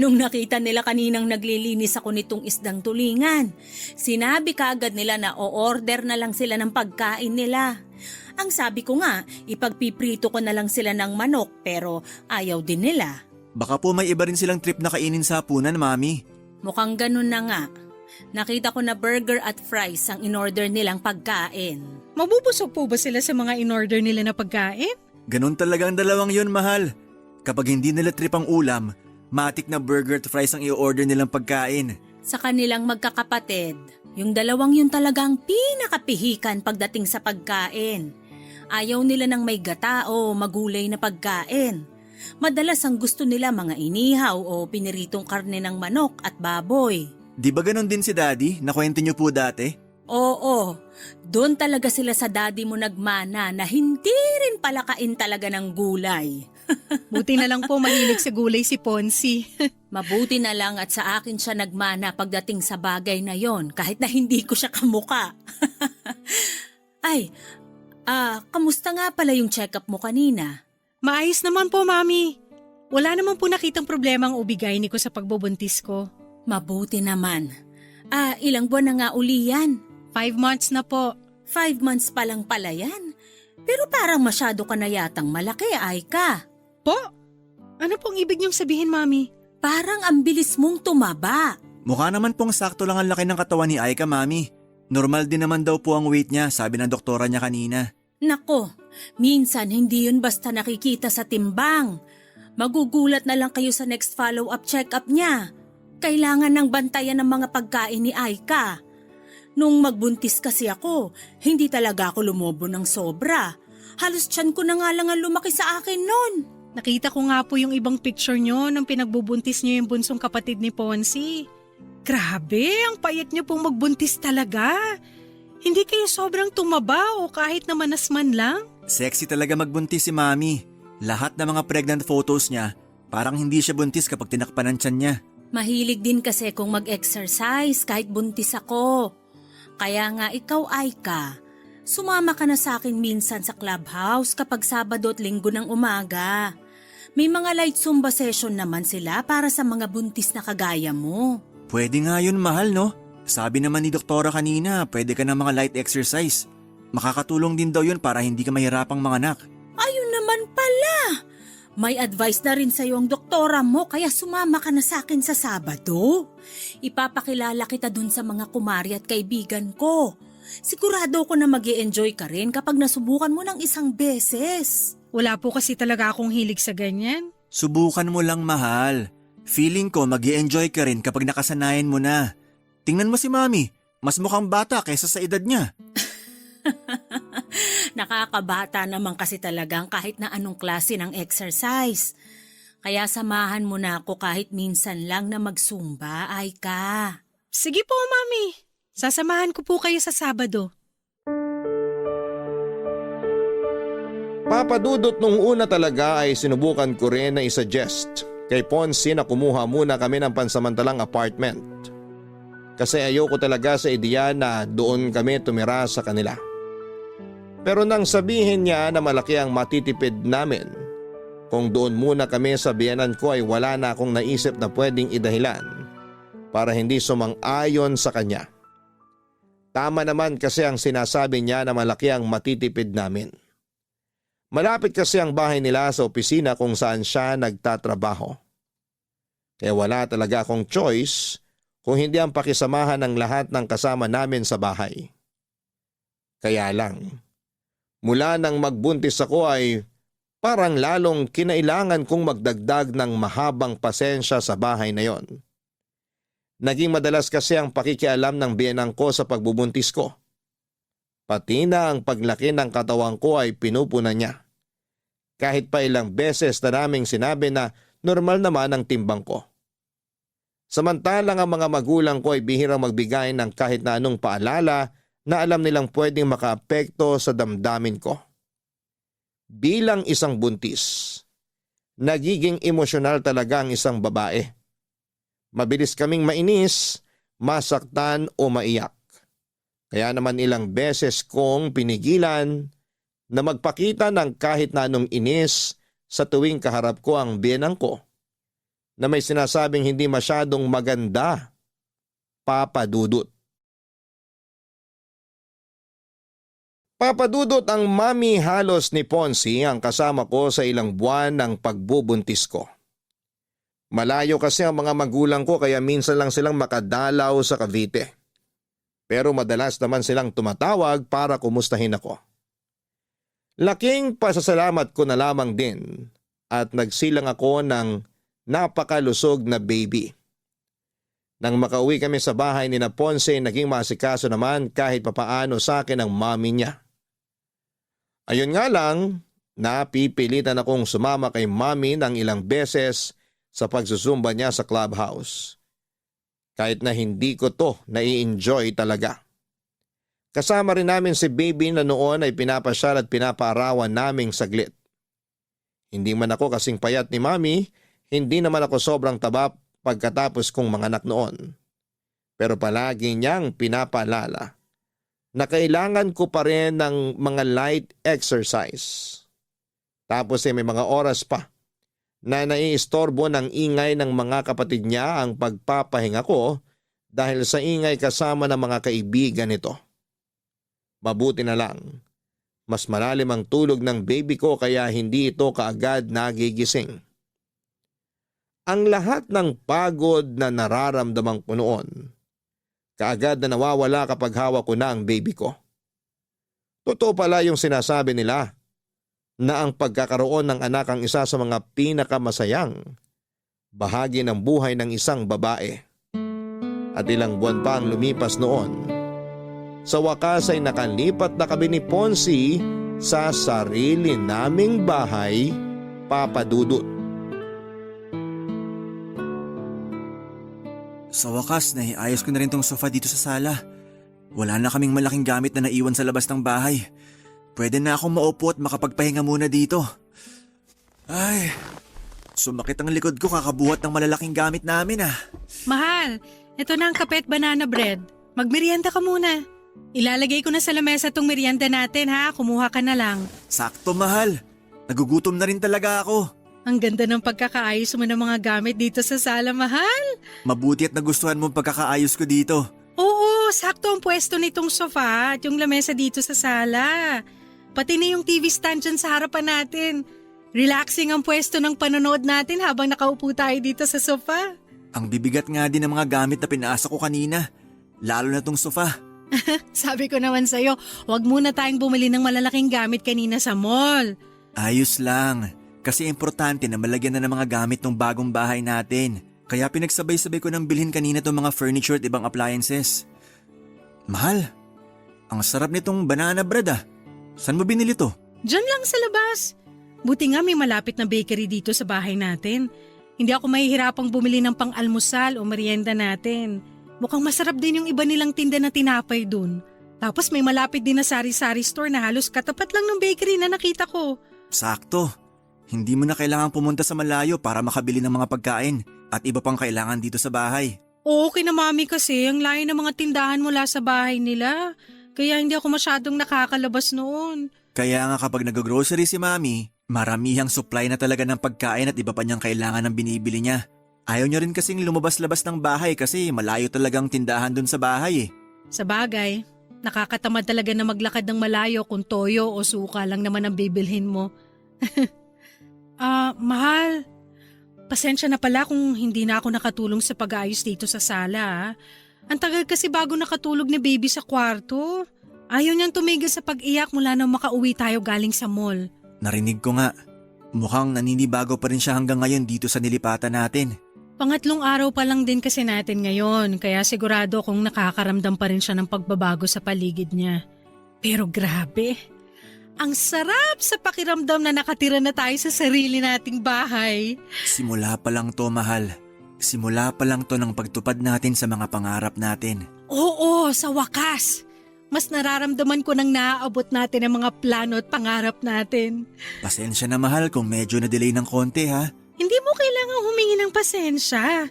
Nung nakita nila kaninang naglilinis ako nitong isdang tulingan, sinabi kaagad nila na o-order na lang sila ng pagkain nila. Ang sabi ko nga, ipagpiprito ko na lang sila ng manok pero ayaw din nila. Baka po may iba rin silang trip na kainin sa hapunan, Mami. Mukhang ganun na nga. Nakita ko na burger at fries ang in-order nilang pagkain. Mabubusog po ba sila sa mga in-order nila na pagkain? Ganun talaga ang dalawang yun, mahal. Kapag hindi nila trip ang ulam, matik na burger at fries ang i-order nilang pagkain. Sa kanilang magkakapatid, yung dalawang yun talagang pinakapihikan pagdating sa pagkain. Ayaw nila ng may gata o magulay na pagkain. Madalas ang gusto nila mga inihaw o piniritong karne ng manok at baboy. Di ba ganun din si Daddy? Nakwento niyo po dati? Oo, doon talaga sila sa daddy mo nagmana na hindi rin palakain talaga ng gulay. Buti na lang po mahilig sa gulay si Ponzi. Mabuti na lang at sa akin siya nagmana pagdating sa bagay na yon kahit na hindi ko siya kamuka. Ay, kamusta nga pala yung check-up mo kanina? Maayos naman po, Mami. Wala naman po nakitang problema ang ubigay ni ko sa pagbubuntis ko. Mabuti naman. Ilang buwan na nga uli yan? 5 months na po. 5 months pa lang pala yan. Pero parang masyado ka na yatang malaki, Aika. Po? Ano pong ibig niyong sabihin, Mami? Parang ang bilis mong tumaba. Mukha naman pong sakto lang ang laki ng katawan ni Aika, Mami. Normal din naman daw po ang weight niya, sabi ng doktora niya kanina. Nako, minsan hindi yun basta nakikita sa timbang. Magugulat na lang kayo sa next follow-up check-up niya. Kailangan ng bantayan ng mga pagkain ni Aika. Nung magbuntis kasi ako, hindi talaga ako lumobo ng sobra. Halos tiyan ko na nga lang ang lumaki sa akin nun. Nakita ko nga po yung ibang picture niyo nung pinagbubuntis niyo yung bunsong kapatid ni Ponzi. Grabe, ang payat niyo pong magbuntis talaga. Hindi kayo sobrang tumaba o kahit na manas man lang? Sexy talaga magbuntis si Mami. Lahat ng mga pregnant photos niya, parang hindi siya buntis kapag tinakpan ang tiyan niya. Mahilig din kasi kung mag-exercise kahit buntis ako. Kaya nga ikaw, Aika, sumama ka na sa akin minsan sa clubhouse kapag Sabado at Linggo ng umaga. May mga light Zumba session naman sila para sa mga buntis na kagaya mo. Pwede nga yun, mahal, no? Sabi naman ni doktora kanina, pwede ka ng mga light exercise. Makakatulong din daw yun para hindi ka mahirapang manganak. Ayun naman pala! May advice na rin sa'yo ang doktora mo kaya sumama ka na sa akin sa Sabado. Ipapakilala kita dun sa mga kumari at kaibigan ko. Sigurado ko na mag-i-enjoy ka rin kapag nasubukan mo ng isang beses. Wala po kasi talaga akong hilig sa ganyan. Subukan mo lang, mahal. Feeling ko mag-i-enjoy ka rin kapag nakasanayan mo na. Tingnan mo si Mami, mas mukhang bata kaysa sa edad niya. Nakakabata naman kasi talagang kahit na anong klase ng exercise. Kaya samahan mo na ako kahit minsan lang na magsumba, ay ka. Sige po, Mami. Sasamahan ko po kayo sa Sabado. Papa Dudut, nung una talaga ay sinubukan ko rin na isuggest kay Ponce na kumuha muna kami ng pansamantalang apartment. Kasi ayoko talaga sa ideya na doon kami tumira sa kanila. Pero nang sabihin niya na malaki ang matitipid namin, kung doon muna kami sa biyenan ko ay wala na akong naisip na pwedeng idahilan para hindi sumang-ayon sa kanya. Tama naman kasi ang sinasabi niya na malaki ang matitipid namin. Malapit kasi ang bahay nila sa opisina kung saan siya nagtatrabaho. Kaya wala talaga akong choice kung hindi ang pakisamahan ng lahat ng kasama namin sa bahay. Kaya lang, mula nang magbuntis ako ay parang lalong kinailangan kong magdagdag ng mahabang pasensya sa bahay na yon. Naging madalas kasi ang pakikialam ng biyenang ko sa pagbubuntis ko. Pati na ang paglaki ng katawan ko ay pinupunan niya. Kahit pa ilang beses na naming sinabi na normal naman ang timbang ko. Samantalang ang mga magulang ko ay bihirang magbigay ng kahit na anong paalala na alam nilang pwedeng makaapekto sa damdamin ko. Bilang isang buntis, nagiging emosyonal talaga ang isang babae. Mabilis kaming mainis, masaktan o maiyak. Kaya naman ilang beses kong pinigilan na magpakita ng kahit na anong inis sa tuwing kaharap ko ang biyenang ko na may sinasabing hindi masyadong maganda, Papa Dudut. Papa Dudut, ang mami halos ni Ponce ang kasama ko sa ilang buwan ng pagbubuntis ko. Malayo kasi ang mga magulang ko kaya minsan lang silang makadalaw sa Cavite. Pero madalas naman silang tumatawag para kumustahin ako. Laking pasasalamat ko na lamang din at nagsilang ako ng napakalusog na baby. Nang makauwi kami sa bahay ni na Ponce, naging masikaso naman kahit papaano sa akin ang mami niya. Ayun nga lang, napipilitan akong sumama kay mami ng ilang beses sa pagsusumba niya sa clubhouse. Kahit na hindi ko to nai-enjoy talaga. Kasama rin namin si baby na noon ay pinapasyal at pinapaarawan naming saglit. Hindi man ako kasing payat ni mami, hindi naman ako sobrang taba pagkatapos kong manganak noon. Pero palagi niyang pinapaalala na kailangan ko pa rin ng mga light exercise. Tapos may mga oras pa na naiistorbo ng ingay ng mga kapatid niya ang pagpapahinga ko dahil sa ingay kasama ng mga kaibigan nito. Mabuti na lang, mas malalim ang tulog ng baby ko kaya hindi ito kaagad nagigising. Ang lahat ng pagod na nararamdaman ko noon, kaagad na nawawala kapag hawak ko na ang baby ko. Totoo pala yung sinasabi nila na ang pagkakaroon ng anak ang isa sa mga pinakamasayang bahagi ng buhay ng isang babae. At ilang buwan pa ang lumipas noon. Sa wakas ay nakalipat na kami ni Ponce sa sarili naming bahay, Papa Dudut. Sa wakas, naiayos ko na rin tong sofa dito sa sala. Wala na kaming malaking gamit na naiwan sa labas ng bahay. Pwede na akong maupo at makapagpahinga muna dito. Ay, sumakit ang likod ko kakabuhat ng malalaking gamit namin ah. Mahal, ito na ang kape at banana bread. Magmerienda ka muna. Ilalagay ko na sa lamesa tong merienda natin ha, kumuha ka na lang. Sakto, mahal. Nagugutom na rin talaga ako. Ang ganda ng pagkakaayos mo ng mga gamit dito sa sala, mahal. Mabuti at nagustuhan mo ang pagkakaayos ko dito. Oo, sakto ang pwesto nitong sofa at yung lamesa dito sa sala. Pati na yung TV stand dyan sa harapan natin. Relaxing ang pwesto ng panonood natin habang nakaupo tayo dito sa sofa. Ang bibigat nga din ng mga gamit na pinaasa ko kanina. Lalo na tong sofa. Sabi ko naman sa'yo, wag muna tayong bumili ng malalaking gamit kanina sa mall. Ayos lang. Kasi importante na malagyan na ng mga gamit ng bagong bahay natin. Kaya pinagsabay-sabay ko nang bilhin kanina tong mga furniture at ibang appliances. Mahal, ang sarap nitong banana bread ah. Saan mo binili to? Diyan lang sa labas. Buti nga may malapit na bakery dito sa bahay natin. Hindi ako mahihirapang bumili ng pang-almusal o merienda natin. Mukhang masarap din yung iba nilang tinda na tinapay dun. Tapos may malapit din na sari-sari store na halos katapat lang ng bakery na nakita ko. Sakto. Hindi mo na kailangan pumunta sa malayo para makabili ng mga pagkain at iba pang kailangan dito sa bahay. Oo, kina mami kasi ang layo ng mga tindahan mula sa bahay nila. Kaya hindi ako masyadong nakakalabas noon. Kaya nga kapag nag-grocery si mami, maramihang supply na talaga ng pagkain at iba pa niyang kailangan ng binibili niya. Ayaw niya rin kasing lumabas-labas ng bahay kasi malayo talagang tindahan dun sa bahay eh. Sa bagay, nakakatamad talaga na maglakad ng malayo kung toyo o suka lang naman ang bibilhin mo. Mahal. Pasensya na pala kung hindi na ako nakatulong sa pag-aayos dito sa sala. Ang tagal kasi bago nakatulog ni baby sa kwarto. Ayaw niyang tumigil sa pag-iyak mula nang makauwi tayo galing sa mall. Narinig ko nga. Mukhang naninibago pa rin siya hanggang ngayon dito sa nilipatan natin. Pangatlong araw pa lang din kasi natin ngayon, kaya sigurado kung nakakaramdam pa rin siya ng pagbabago sa paligid niya. Pero grabe, ang sarap sa pakiramdam na nakatira na tayo sa sarili nating bahay. Simula pa lang to, mahal. Simula pa lang to ng pagtupad natin sa mga pangarap natin. Oo, sa wakas. Mas nararamdaman ko nang naaabot natin ang mga plano at pangarap natin. Pasensya na, mahal, kung medyo na-delay ng konti ha. Hindi mo kailangang humingi ng pasensya.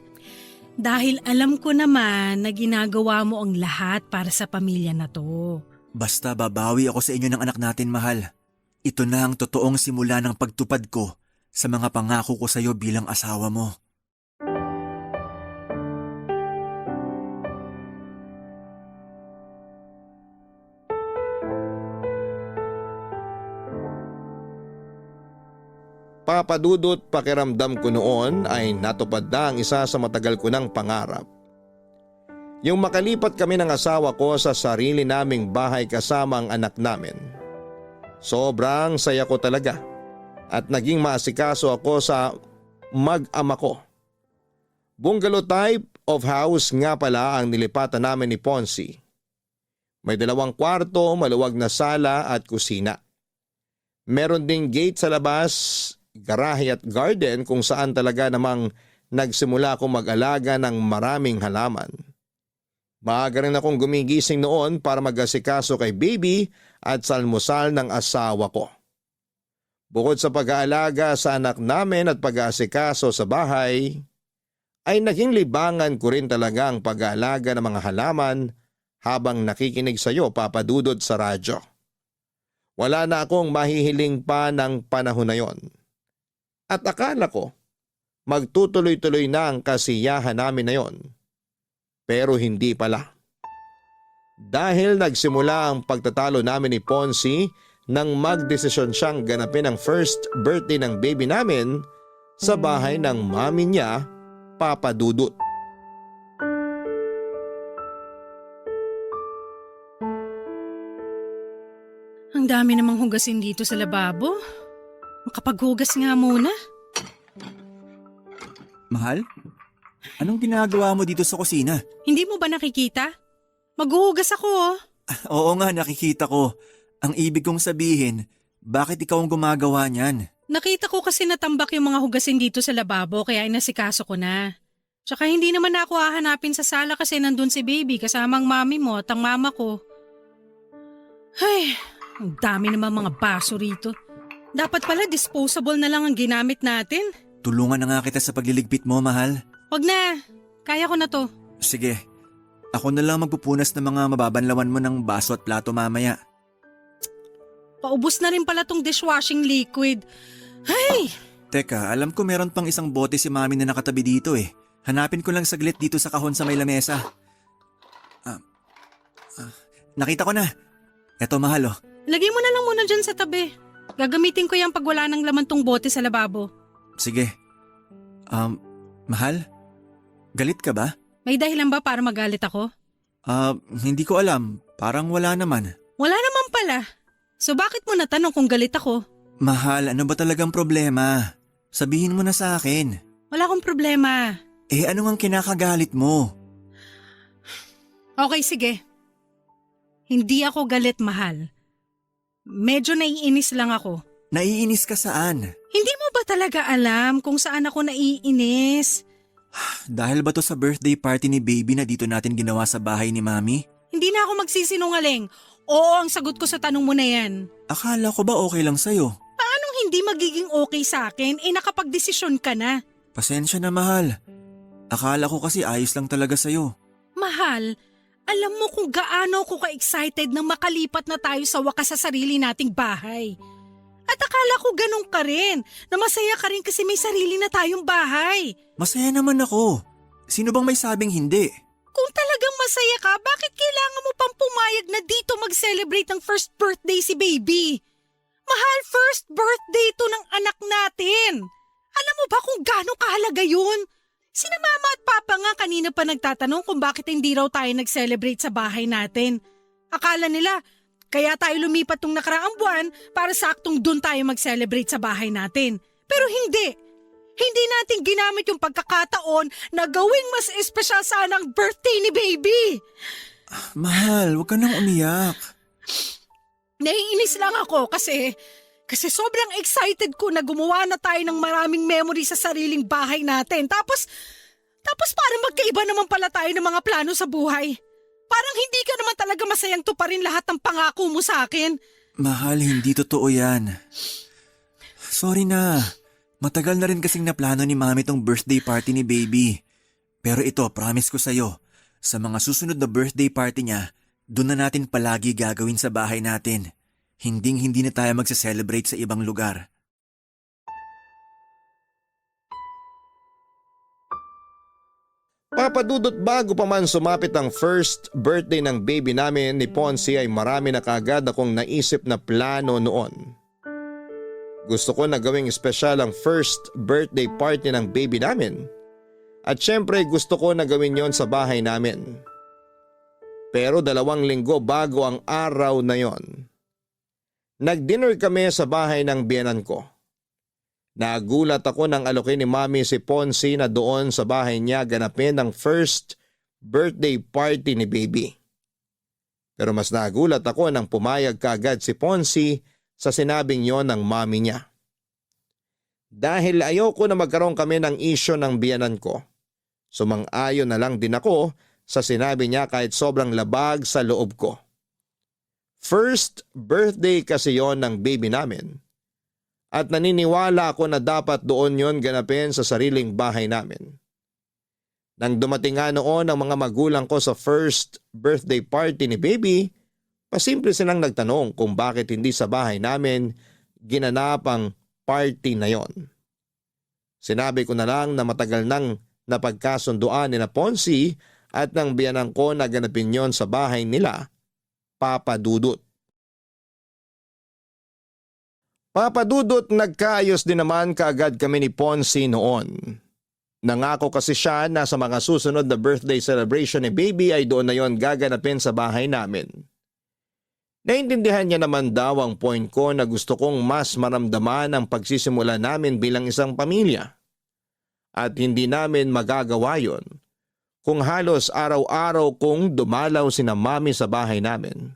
Dahil alam ko naman na ginagawa mo ang lahat para sa pamilya na to. Basta babawi ako sa inyo ng anak natin, mahal. Ito na ang totoong simula ng pagtupad ko sa mga pangako ko sa iyo bilang asawa mo. Papadudot pakiramdam ko noon ay natupad na ang isa sa matagal ko ng pangarap. Yung makalipat kami ng asawa ko sa sarili naming bahay kasama ang anak namin. Sobrang saya ko talaga at naging maasikaso ako sa mag-ama ko. Bungalow type of house nga pala ang nilipatan namin ni Ponzi. May 2 kwarto, maluwag na sala at kusina. Meron ding gate sa labas, garahe at garden kung saan talaga namang nagsimula akong mag-alaga ng maraming halaman. Maaga rin akong gumigising noon para mag-asikaso kay baby at sa almusal ng asawa ko. Bukod sa pag-aalaga sa anak namin at pag-aasikaso sa bahay, ay naging libangan ko rin talaga ang pag-aalaga ng mga halaman habang nakikinig sa iyo, Papa Dudut, sa radyo. Wala na akong mahihiling pa ng panahon na yon. At akala ko, magtutuloy-tuloy na ang kasiyahan namin na yon. Pero hindi pala. Dahil nagsimula ang pagtatalo namin ni Ponzi nang magdesisyon siyang ganapin ang first birthday ng baby namin sa bahay ng mami niya, Papa Dudut. Ang dami namang hugasin dito sa lababo. Makapaghugas nga muna. Mahal? Anong ginagawa mo dito sa kusina? Hindi mo ba nakikita? Maghuhugas ako oh. Oo nga, nakikita ko. Ang ibig kong sabihin, bakit ikaw ang gumagawa niyan? Nakita ko kasi natambak yung mga hugasin dito sa lababo kaya inasikaso ko na. Tsaka hindi naman ako hahanapin sa sala kasi nandun si baby kasama ang mami mo at ang mama ko. Ay, ang dami naman mga baso rito. Dapat pala disposable na lang ang ginamit natin. Tulungan na nga kita sa pagliligpit mo, mahal. Wag na, kaya ko na to. Sige, ako na lang magpupunas ng mga mababanlawan mo ng baso at plato mamaya. Paubos na rin pala tong dishwashing liquid. Ay! Teka, alam ko meron pang isang bote si mami na nakatabi dito eh. Hanapin ko lang saglit dito sa kahon sa may lamesa. Nakita ko na. Eto, mahal oh. Lagay mo na lang muna dyan sa tabi. Gagamitin ko yan pag wala nang laman tong bote sa lababo. Sige. Mahal? Galit ka ba? May dahilan ba para magalit ako? Hindi ko alam. Parang wala naman. Wala naman pala. So bakit mo natanong kung galit ako? Mahal, ano ba talagang problema? Sabihin mo na sa akin. Wala akong problema. Eh ano ngang kinakagalit mo? Okay, sige. Hindi ako galit, mahal. Medyo naiinis lang ako. Naiinis ka saan? Hindi mo ba talaga alam kung saan ako naiinis? Dahil ba to sa birthday party ni baby na dito natin ginawa sa bahay ni Mami? Hindi na ako magsisinungaling. Oo, ang sagot ko sa tanong mo na yan. Akala ko ba okay lang sa'yo? Anong hindi magiging okay sa akin? Nakapagdesisyon ka na. Pasensya na mahal. Akala ko kasi ayos lang talaga sa'yo. Mahal, alam mo kung gaano ako ka-excited na makalipat na tayo sa wakas sa sarili nating bahay. At akala ko ganun ka rin, na masaya ka rin kasi may sarili na tayong bahay. Masaya naman ako. Sino bang may sabing hindi? Kung talagang masaya ka, bakit kailangan mo pang pumayag na dito mag-celebrate ng first birthday si baby? Mahal, first birthday to ng anak natin. Alam mo ba kung gaano kahalaga yun? Sina mama at papa nga kanina pa nagtatanong kung bakit hindi raw tayo nag-celebrate sa bahay natin. Akala nila, kaya tayo lumipat tong nakaraang buwan para saktong dun tayo mag-celebrate sa bahay natin. Pero hindi. Hindi natin ginamit yung pagkakataon na gawing mas espesyal sana ang birthday ni baby. Mahal, huwag ka nang umiyak. Naiinis lang ako kasi sobrang excited ko na gumawa na tayo ng maraming memory sa sariling bahay natin. Tapos parang magkaiba naman pala tayo ng mga plano sa buhay. Parang hindi ka naman talaga masayang tuparin lahat ng pangako mo sa akin. Mahal, hindi totoo yan. Sorry na. Matagal na rin kasing naplano ni Mami tong birthday party ni baby. Pero ito, promise ko sa'yo, sa mga susunod na birthday party niya, doon na natin palagi gagawin sa bahay natin. Hindi na tayo magsa-celebrate sa ibang lugar. Papadudot bago pa man sumapit ang first birthday ng baby namin ni Ponce ay marami na kaagad akong naisip na plano noon. Gusto ko na gawing espesyal ang first birthday party ng baby namin. At syempre gusto ko na gawin yon sa bahay namin. Pero 2 linggo bago ang araw na yon, nag-dinner kami sa bahay ng biyenan ko. Nagulat ako nang alokin ni Mami si Ponce na doon sa bahay niya ganapin ang first birthday party ni baby. Pero mas nagulat ako nang pumayag kaagad si Ponce sa sinabing yon ng mami niya. Dahil ayoko na magkaroon kami ng isyo ng biyenan ko, sumang-ayon na lang din ako sa sinabi niya kahit sobrang labag sa loob ko. First birthday kasi yon ng baby namin at naniniwala ako na dapat doon yon ganapin sa sariling bahay namin. Nang dumating nga noon ang mga magulang ko sa first birthday party ni baby, pasimple silang nagtanong kung bakit hindi sa bahay namin ginanap ang party na yon. Sinabi ko na lang na matagal nang napagkasunduan ni na Ponce at ng biyanan ko na ganapin yon sa bahay nila, Papa Dudut. Papa Dudut, nagkaayos din naman kaagad kami ni Ponce noon. Nangako kasi siya na sa mga susunod na birthday celebration ni baby ay doon na yon gaganapin sa bahay namin. Naintindihan niya naman daw ang point ko na gusto kong mas maramdaman ang pagsisimula namin bilang isang pamilya. At hindi namin magagawa yon kung halos araw-araw kong dumalaw sina Mami sa bahay namin.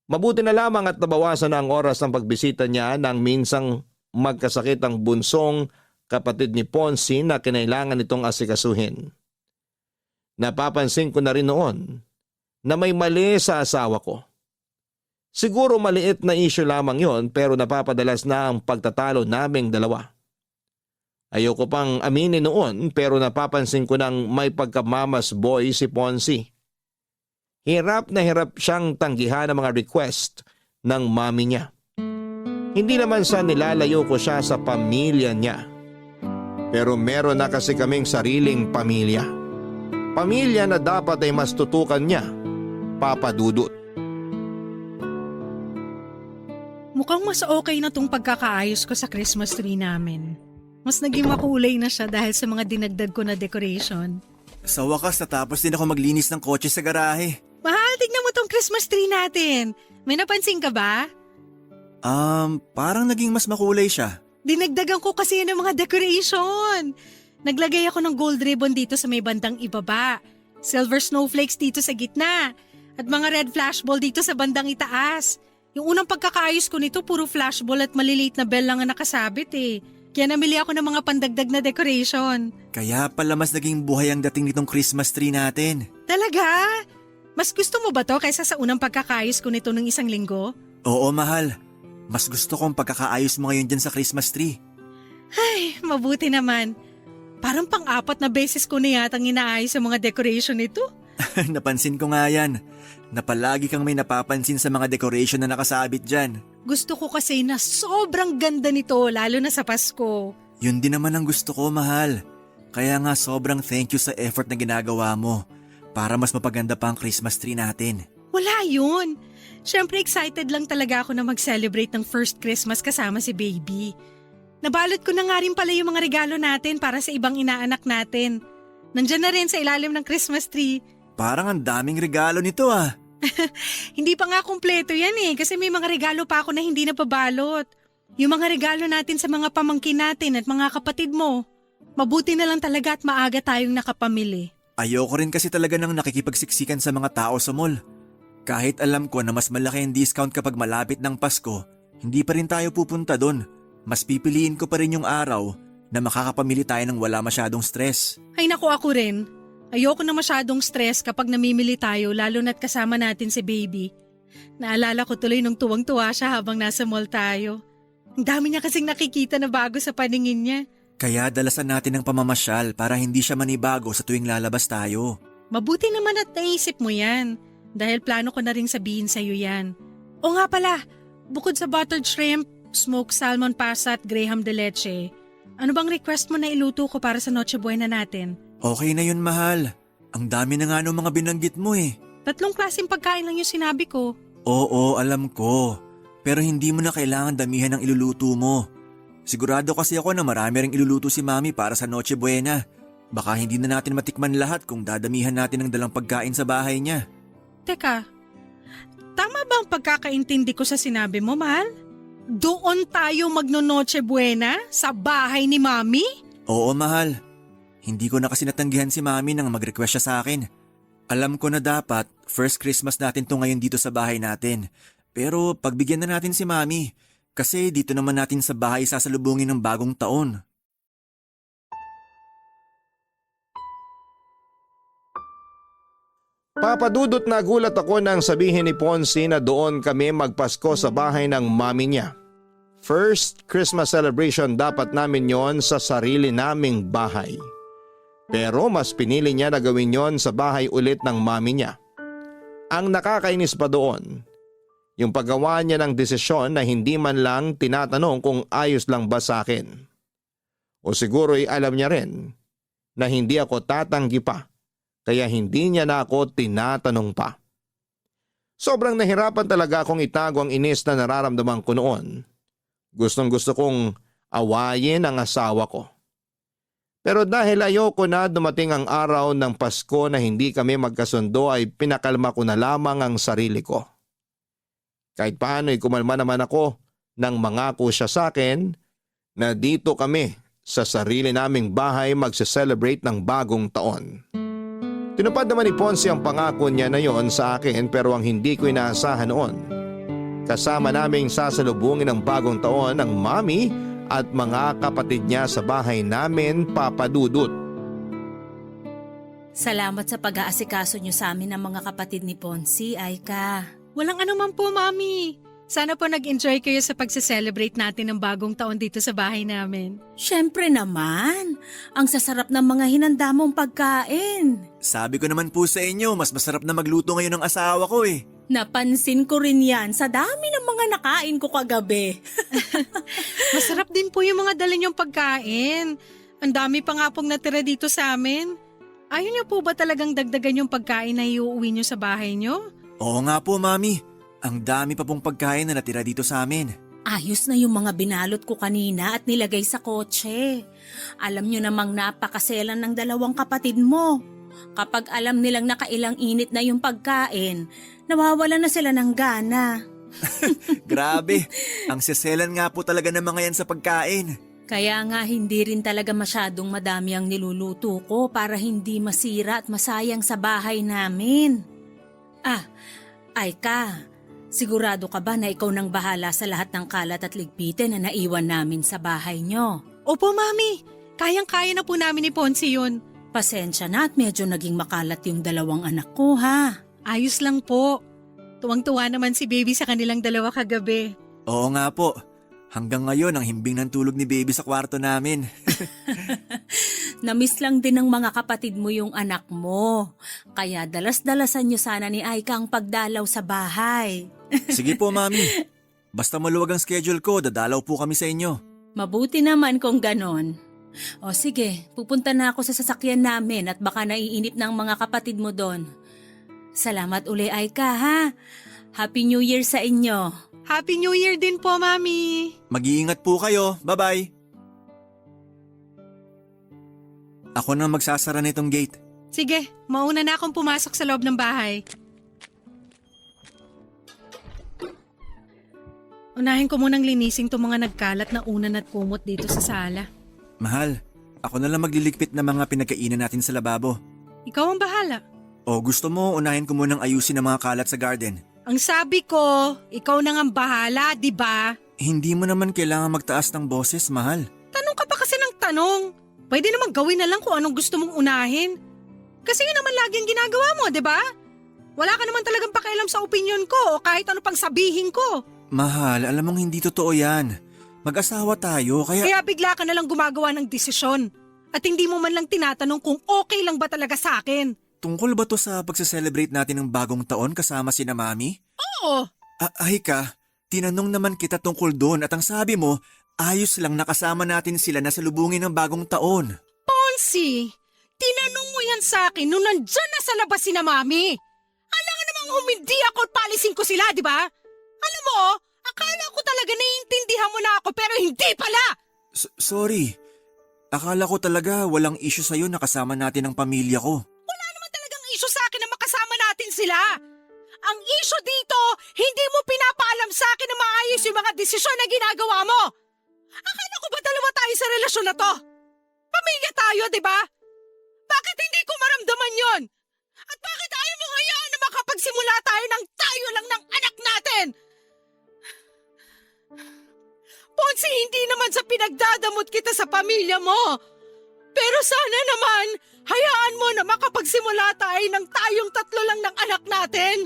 Mabuti na lamang at nabawasan na ang oras ng pagbisita niya nang minsang magkasakit ang bunsong kapatid ni Ponce na kinailangan itong asikasuhin. Napapansin ko na rin noon na may mali sa asawa ko. Siguro maliit na issue lamang yon pero napapadalas na ang pagtatalo naming dalawa. Ayoko pang aminin noon pero napapansin ko nang may pagkamamas boy si Ponce. Hirap na hirap siyang tanggihan ang mga request ng mami niya. Hindi naman sa nilalayo ko siya sa pamilya niya. Pero meron na kasi kaming sariling pamilya. Pamilya na dapat ay mas tutukan niya, Papa Dudut. Mukhang mas okay na tong pagkakaayos ko sa Christmas tree namin. Mas naging makulay na siya dahil sa mga dinagdag ko na decoration. Sa wakas natapos din ako maglinis ng kotse sa garahe. Mahal, tignan mo tong Christmas tree natin. May napansin ka ba? Parang naging mas makulay siya. Dinagdagan ko kasi yan ng mga decoration. Naglagay ako ng gold ribbon dito sa may bandang ibaba, silver snowflakes dito sa gitna, at mga red flashball dito sa bandang itaas. Yung unang pagkakaayos ko nito, puro flashball at maliliit na bell lang ang nakasabit eh. Kaya namili ako ng mga pandagdag na decoration. Kaya pala mas naging buhay ang dating nitong Christmas tree natin. Talaga? Mas gusto mo ba to kaysa sa unang pagkakaayos ko nito ng isang linggo? Oo, mahal. Mas gusto kong pagkakaayos mo ngayon dyan sa Christmas tree. Ay, mabuti naman. Parang pang-apat na beses ko na yatang inaayos ang mga decoration nito. Napansin ko nga yan. Na palagi kang may napapansin sa mga decoration na nakasabit dyan. Gusto ko kasi na sobrang ganda nito, lalo na sa Pasko. Yun din naman ang gusto ko, mahal. Kaya nga sobrang thank you sa effort na ginagawa mo para mas mapaganda pa ang Christmas tree natin. Wala yun. Siyempre excited lang talaga ako na mag-celebrate ng first Christmas kasama si baby. Nabalot ko na nga rin pala yung mga regalo natin para sa ibang inaanak natin. Nandyan na rin sa ilalim ng Christmas tree. Parang ang daming regalo nito ah. Hindi pa nga kumpleto yan eh kasi may mga regalo pa ako na hindi napabalot. Yung mga regalo natin sa mga pamangkin natin at mga kapatid mo. Mabuti na lang talaga at maaga tayong nakapamili. Ayoko rin kasi talaga nang nakikipagsiksikan sa mga tao sa mall. Kahit alam ko na mas malaki ang discount kapag malapit ng Pasko, hindi pa rin tayo pupunta doon. Mas pipiliin ko pa rin yung araw na makakapamili tayo ng wala masyadong stress. Ay naku, ako rin. Ayoko na masyadong stress kapag namimili tayo lalo na't kasama natin si baby. Naalala ko tuloy nung tuwang-tuwa siya habang nasa mall tayo. Ang dami niya kasing nakikita na bago sa paningin niya. Kaya dalasan natin ang pamamasyal para hindi siya manibago sa tuwing lalabas tayo. Mabuti naman at naisip mo yan. Dahil plano ko na rin sabihin sa'yo yan. O nga pala, bukod sa buttered shrimp, smoked salmon pasta at graham de leche, ano bang request mo na iluto ko para sa Noche Buena natin? Okay na yun, mahal. Ang dami na nga ng mga binanggit mo eh. 3 klaseng pagkain lang yung sinabi ko. Oo, alam ko. Pero hindi mo na kailangan damihan ng iluluto mo. Sigurado kasi ako na marami ring iluluto si Mami para sa Noche Buena. Baka hindi na natin matikman lahat kung dadamihan natin ng dalang pagkain sa bahay niya. Teka, tama ba ang pagkakaintindi ko sa sinabi mo, mahal? Doon tayo magno-Noche Buena sa bahay ni Mami? Oo, mahal. Hindi ko na kasi natanggihan si Mami nang mag-request siya sa akin. Alam ko na dapat first Christmas natin to ngayon dito sa bahay natin. Pero pagbigyan na natin si Mami kasi dito naman natin sa bahay sasalubungin ng bagong taon. Papadudot na gulat ako nang sabihin ni Ponce na doon kami magpasko sa bahay ng mami niya. First Christmas celebration dapat namin yon sa sarili naming bahay. Pero mas pinili niya na gawin yon sa bahay ulit ng mami niya. Ang nakakainis pa doon, yung paggawa niya ng desisyon na hindi man lang tinatanong kung ayos lang ba sa akin. O siguro'y alam niya rin na hindi ako tatanggi pa. Kaya hindi niya na ako tinatanong pa. Sobrang nahirapan talaga akong itago ang inis na nararamdaman ko noon. Gustong gusto kong awayin ang asawa ko. Pero dahil ayoko na dumating ang araw ng Pasko na hindi kami magkasundo ay pinakalma ko na lamang ang sarili ko. Kahit paano ay kumalma naman ako nang mangako siya sa akin na dito kami sa sarili naming bahay magse-celebrate ng bagong taon. Tinupad naman ni Ponce ang pangako niya na yon sa akin pero ang hindi ko inaasahan noon. Kasama naming sasalubungin ng bagong taon ang mami at mga kapatid niya sa bahay namin, Papa Dudut. Salamat sa pag-aasikaso niyo sa amin ng mga kapatid ni Ponce, Aika. Walang anuman po, Mami. Sana po nag-enjoy kayo sa pagse-celebrate natin ng bagong taon dito sa bahay namin. Siyempre naman, ang sasarap ng mga hinanda mong pagkain. Sabi ko naman po sa inyo, mas masarap na magluto ngayon ng asawa ko eh. Napansin ko rin yan sa dami ng mga nakain ko kagabi. Masarap din po yung mga dala niyong pagkain. Ang dami pa nga pong natira dito sa amin. Ayaw niyo po ba talagang dagdagan yung pagkain na iuuwi niyo sa bahay niyo? Oo nga po, Mami. Ang dami pa pong pagkain na natira dito sa amin. Ayos na yung mga binalot ko kanina at nilagay sa kotse. Alam nyo namang napakaselan ng dalawang kapatid mo. Kapag alam nilang nakailang init na yung pagkain, nawawala na sila ng gana. Grabe, ang seselan nga po talaga ng mga yan sa pagkain. Kaya nga hindi rin talaga masyadong madami ang niluluto ko para hindi masira at masayang sa bahay namin. Aika, sigurado ka ba na ikaw nang bahala sa lahat ng kalat at ligpitin na naiwan namin sa bahay nyo? Opo, Mami. Kayang-kaya na po namin ni Ponce yun. Pasensya na at medyo naging makalat yung dalawang anak ko ha. Ayos lang po. Tuwang-tuwa naman si Baby sa kanilang dalawa kagabi. Oo nga po. Hanggang ngayon ang himbing ng tulog ni Baby sa kwarto namin. Namiss lang din ng mga kapatid mo yung anak mo. Kaya dalas-dalasan nyo sana ni Aika ang pagdalaw sa bahay. Sige po, Mami. Basta maluwag ang schedule ko, dadalaw po kami sa inyo. Mabuti naman kung ganon. O sige, pupunta na ako sa sasakyan namin at baka naiinip ng mga kapatid mo doon. Salamat uli Aika ha. Happy New Year sa inyo. Happy New Year din po, Mami. Mag-iingat po kayo. Bye-bye. Ako na magsasara nitong gate. Sige, mauna na akong pumasok sa loob ng bahay. Unahin ko munang linising itong mga nagkalat na unan at kumot dito sa sala. Mahal, ako na lang magliligpit ng mga pinagkainan natin sa lababo. Ikaw ang bahala. O gusto mo, unahin ko munang ayusin ang mga kalat sa garden. Ang sabi ko, ikaw na ang bahala, di ba? Hindi mo naman kailangan magtaas ng boses, mahal. Tanong ka pa kasi ng tanong. Pwede naman gawin na lang kung anong gusto mong unahin. Kasi yun naman lagi ang ginagawa mo, di ba? Wala ka naman talagang pakialam sa opinion ko o kahit ano pang sabihin ko. Mahal, alam mong hindi totoo yan. Mag-asawa tayo, Kaya bigla ka na lang gumagawa ng desisyon. At hindi mo man lang tinatanong kung okay lang ba talaga sa akin. Tungkol ba to sa pagse-celebrate natin ng bagong taon kasama sina Mami? Oo. Ahika, tinanong naman kita tungkol doon at ang sabi mo, ayos lang nakasama natin sila na salubungin ng bagong taon. Ponce, tinanong mo yan sa akin nung nandyan na sa labas si na Mami. Alam nga namang humindi ako at palisin ko sila, di ba? Alam mo, akala ko talaga naiintindihan mo na ako pero hindi pala. Sorry, akala ko talaga walang issue sa'yo na kasama natin ang pamilya ko. Issue sa akin na makasama natin sila. Ang issue dito, hindi mo pinapaalam sa akin na maayos yung mga desisyon na ginagawa mo. Akala ko ba dalawa tayo sa relasyon na to? Pamilya tayo, di ba? Bakit hindi ko maramdaman yon? At bakit ayaw mo hayaan na makapagsimula tayo ng tayo lang ng anak natin? Ponce, hindi naman sa pinagdadamot kita sa pamilya mo. Pero sana naman, hayaan mo na makapagsimula tayo ng tayong tatlo lang ng anak natin.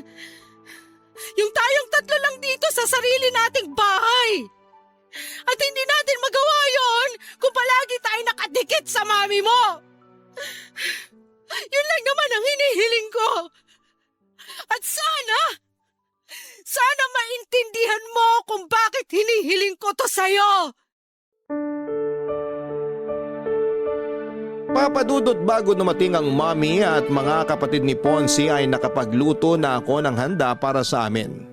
Yung tayong tatlo lang dito sa sarili nating bahay. At hindi natin magawa yon kung palagi tayo nakadikit sa mami mo. Yun lang naman ang hinihiling ko. At sana maintindihan mo kung bakit hinihiling ko to sa'yo. Papadudot bago dumating ang mami at mga kapatid ni Ponce ay nakapagluto na ako ng handa para sa amin.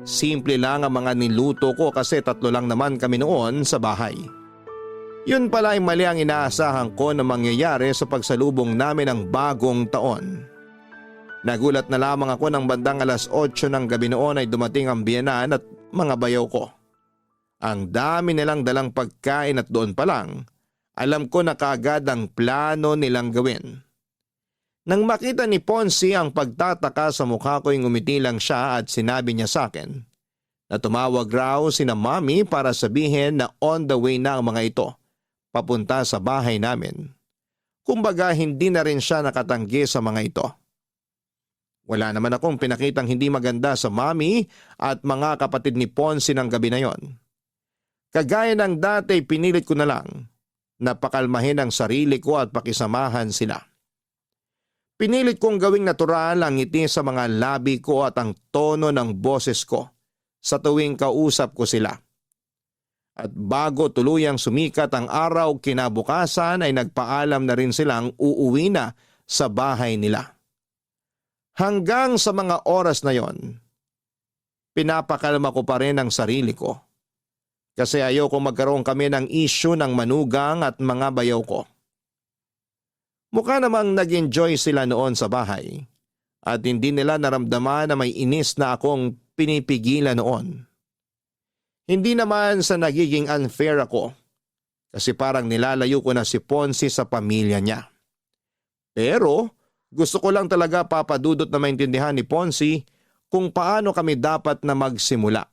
Simple lang ang mga niluto ko kasi tatlo lang naman kami noon sa bahay. Yun pala ay mali ang inaasahan ko na mangyayari sa pagsalubong namin ng bagong taon. Nagulat na lamang ako ng bandang 8:00 ng gabi noon ay dumating ang biyenan at mga bayaw ko. Ang dami nilang dalang pagkain at doon pa lang, alam ko na kaagad ang plano nilang gawin. Nang makita ni Ponce ang pagtataka sa mukha ko'y ngumiti lang siya at sinabi niya sa akin na tumawag raw sina Mami para sabihin na on the way na ang mga ito papunta sa bahay namin. Kumbaga hindi na rin siya nakatanggi sa mga ito. Wala naman akong pinakitang hindi maganda sa Mami at mga kapatid ni Ponce ng gabi na yon. Kagaya ng dati pinilit ko na lang na pakalmahin ang sarili ko at pakisamahan sila. Pinilit kong gawing natural ang ngiti sa mga labi ko at ang tono ng boses ko sa tuwing kausap ko sila. At bago tuluyang sumikat ang araw kinabukasan ay nagpaalam na rin silang uuwi na sa bahay nila. Hanggang sa mga oras na yon, pinapakalma ko pa rin ang sarili ko. Kasi ayoko magkaroon kami ng issue ng manugang at mga bayaw ko. Mukha namang nag-enjoy sila noon sa bahay at hindi nila naramdaman na may inis na akong pinipigilan noon. Hindi naman sa nagiging unfair ako kasi parang nilalayo ko na si Ponce sa pamilya niya. Pero gusto ko lang talaga papadudot na maintindihan ni Ponce kung paano kami dapat na magsimula.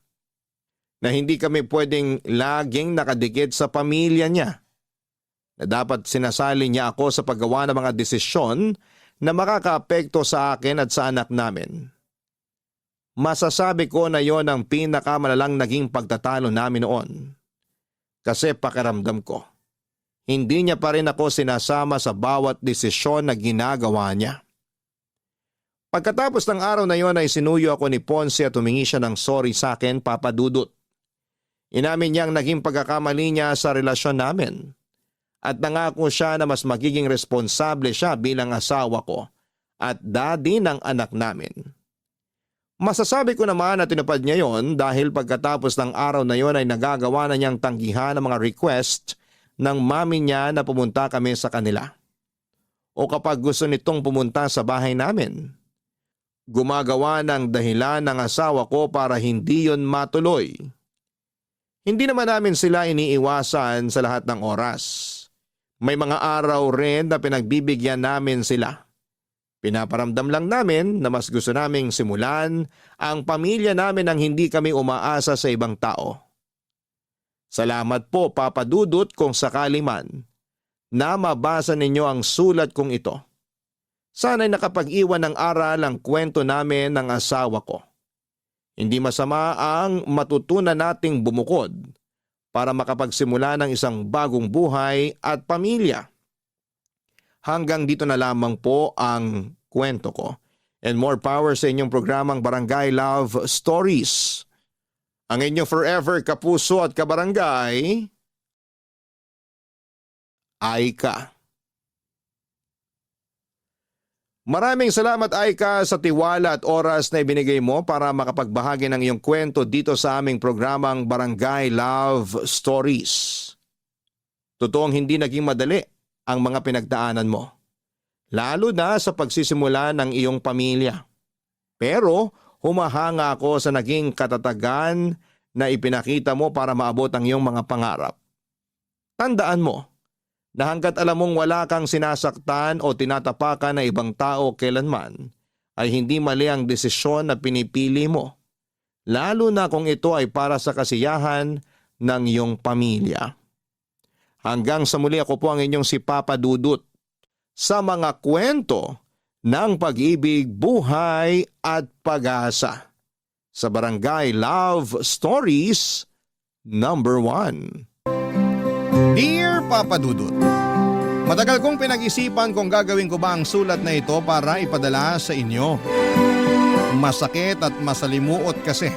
Na hindi kami pwedeng laging nakadikit sa pamilya niya. Na dapat sinasali niya ako sa paggawa ng mga desisyon na makakaapekto sa akin at sa anak namin. Masasabi ko na yon ang pinakamalalang naging pagtatalo namin noon. Kasi pakiramdam ko, hindi niya pa rin ako sinasama sa bawat desisyon na ginagawa niya. Pagkatapos ng araw na yon ay sinuyo ako ni Ponce at humingi siya ng sorry sa akin, Papa Dudut. Inamin niyang naging pagkakamali niya sa relasyon namin. At nangako siya na mas magiging responsable siya bilang asawa ko at daddy ng anak namin. Masasabi ko naman na tinupad niya yon dahil pagkatapos ng araw na yon ay nagagawa na niyang tanggihan ang mga request ng mami niya na pumunta kami sa kanila. O kapag gusto nitong pumunta sa bahay namin, gumagawa ng dahilan ng asawa ko para hindi yon matuloy. Hindi naman namin sila iniiwasan sa lahat ng oras. May mga araw rin na pinagbibigyan namin sila. Pinaparamdam lang namin na mas gusto naming simulan ang pamilya namin nang hindi kami umaasa sa ibang tao. Salamat po, Papa Dudut, kung sakali man na mabasa ninyo ang sulat kong ito. Sana'y nakapag-iwan ng aral ang kwento namin ng asawa ko. Hindi masama ang matutunan nating bumukod para makapagsimula ng isang bagong buhay at pamilya. Hanggang dito na lamang po ang kwento ko. And more power sa inyong programang Barangay Love Stories. Ang inyong forever kapuso at kabarangay, Aika. Maraming salamat, Aika, sa tiwala at oras na ibinigay mo para makapagbahagi ng iyong kwento dito sa aming programang Barangay Love Stories. Totoong hindi naging madali ang mga pinagdaanan mo, lalo na sa pagsisimula ng iyong pamilya. Pero humahanga ako sa naging katatagan na ipinakita mo para maabot ang iyong mga pangarap. Tandaan mo na hanggat alam mong wala kang sinasaktan o tinatapakan na ibang tao kailanman, ay hindi mali ang desisyon na pinipili mo, lalo na kung ito ay para sa kasiyahan ng iyong pamilya. Hanggang sa muli, ako po ang inyong si Papa Dudut sa mga kwento ng pag-ibig, buhay at pag-asa sa Barangay Love Stories number 1. Dear Papa Dudut, matagal kong pinag-isipan kung gagawin ko ba ang sulat na ito para ipadala sa inyo. Masakit at masalimuot kasi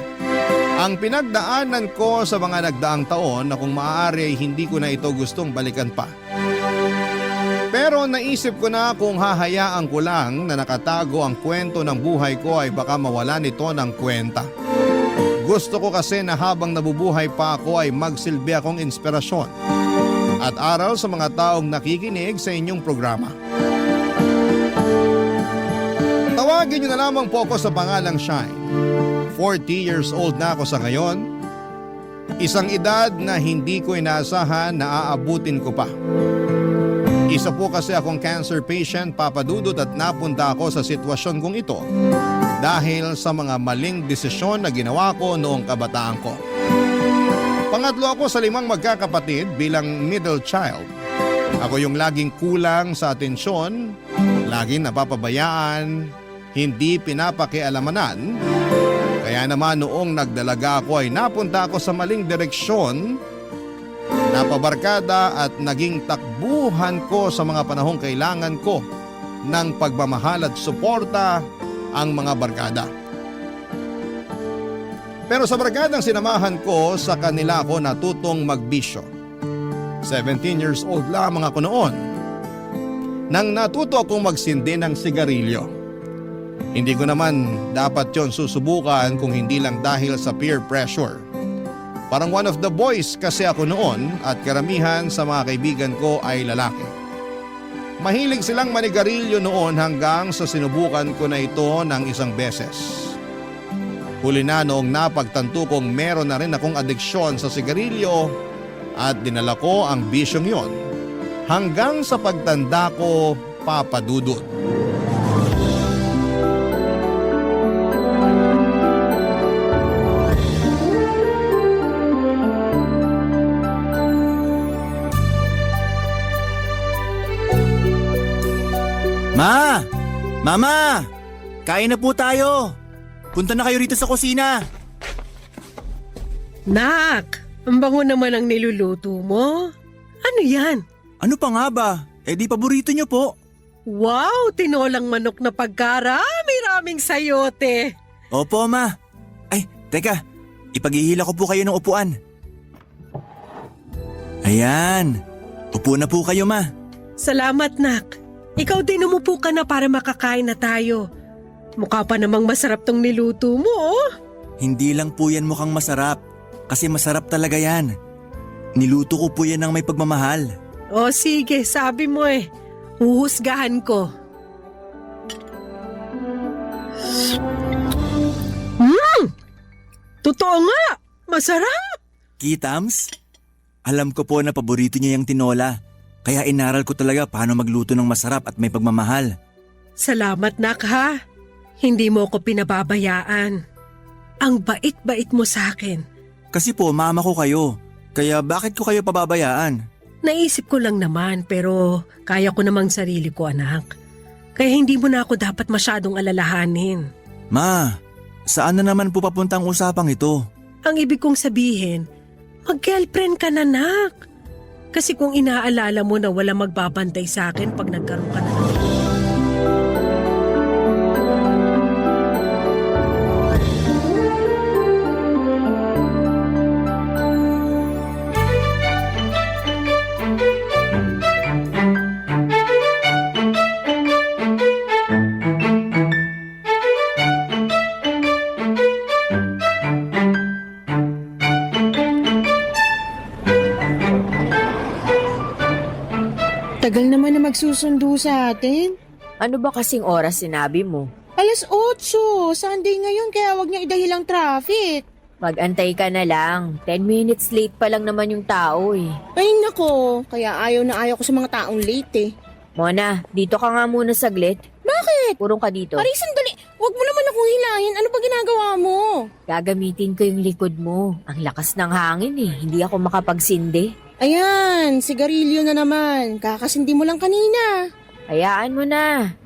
ang pinagdaanan ko sa mga nagdaang taon na kung maaari ay hindi ko na ito gustong balikan pa. Pero naisip ko na kung hahayaan ko lang na nakatago ang kwento ng buhay ko ay baka mawala nito ng kwenta. Gusto ko kasi na habang nabubuhay pa ako ay magsilbi akong inspirasyon at aral sa mga taong nakikinig sa inyong programa. Tawagin niyo na lamang po ako sa pangalang Shine. 40 years old na ako sa ngayon. Isang edad na hindi ko inaasahan na aabutin ko pa. Isa po kasi akong cancer patient, Papa Dudut, at napunta ako sa sitwasyon kong ito dahil sa mga maling desisyon na ginawa ko noong kabataan ko. Pangatlo ako sa 5 magkakapatid bilang middle child. Ako yung laging kulang sa atensyon, laging napapabayaan, hindi pinapakialamanan. Kaya naman noong nagdalaga ako ay napunta ako sa maling direksyon, napabarkada at naging takbuhan ko sa mga panahong kailangan ko ng pagmamahal at suporta ang mga barkada. Pero sa barkadang sinamahan ko, sa kanila ako natutong magbisyo. 17 years old lamang ako noon nang natuto akong magsindi ng sigarilyo. Hindi ko naman dapat yon susubukan kung hindi lang dahil sa peer pressure. Parang one of the boys kasi ako noon at karamihan sa mga kaibigan ko ay lalaki. Mahilig silang manigarilyo noon hanggang sa sinubukan ko na ito ng isang beses. Huli na noong napagtanto kong meron na rin akong adeksyon sa sigarilyo at dinala ko ang bisyong yon hanggang sa pagtanda ko, Papa Dudut. Ma! Mama! Kain na po tayo! Punta na kayo rito sa kusina! Nak, ang bango naman ang niluluto mo. Ano yan? Ano pa nga ba? Eh di paborito niyo po. Wow, tinolang manok na pagkarami-raming sayote. Opo, ma. Ay, teka. Ipaghihila ko po kayo ng upuan. Ayan. Upo na po kayo, ma. Salamat, Nak. Ikaw din umupo ka na para makakain na tayo. Mukha pa namang masarap tong niluto mo, oh. Hindi lang po yan mukhang masarap. Kasi masarap talaga yan. Niluto ko po yan ng may pagmamahal. O sige, sabi mo eh. Huhusgahan ko. Totoo nga! Masarap! Kitams? Alam ko po na paborito niya yung tinola. Kaya inaral ko talaga paano magluto ng masarap at may pagmamahal. Salamat, Nak, ha? Hindi mo ko pinababayaan. Ang bait-bait mo sa akin. Kasi po mama ko kayo. Kaya bakit ko kayo pababayaan? Naisip ko lang naman pero kaya ko namang sarili ko, anak. Kaya hindi mo na ako dapat masyadong alalahanin. Ma, saan na naman po papuntang usapang ito? Ang ibig kong sabihin, mag-girlfriend ka na, Nak. Kasi kung inaalala mo na wala magbabantay sa akin pag nagkaroon ka na ng... Tagal naman na magsusundo sa atin. Ano ba kasing oras sinabi mo? 8:00, Sunday ngayon kaya wag niya idahilang traffic. Mag-antay ka na lang. 10 minutes late pa lang naman yung tao eh. Ay nako, kaya ayaw na ayaw ko sa mga taong late eh. Mona, dito ka nga muna saglit. Bakit? Purong ka dito. Pare, sandali. Wag mo naman akong hilahin. Ano ba ginagawa mo? Gagamitin ko yung likod mo. Ang lakas ng hangin eh. Hindi ako makapagsindi. Ayan, sigarilyo na naman. Kakasindi mo lang kanina. Hayaan mo na.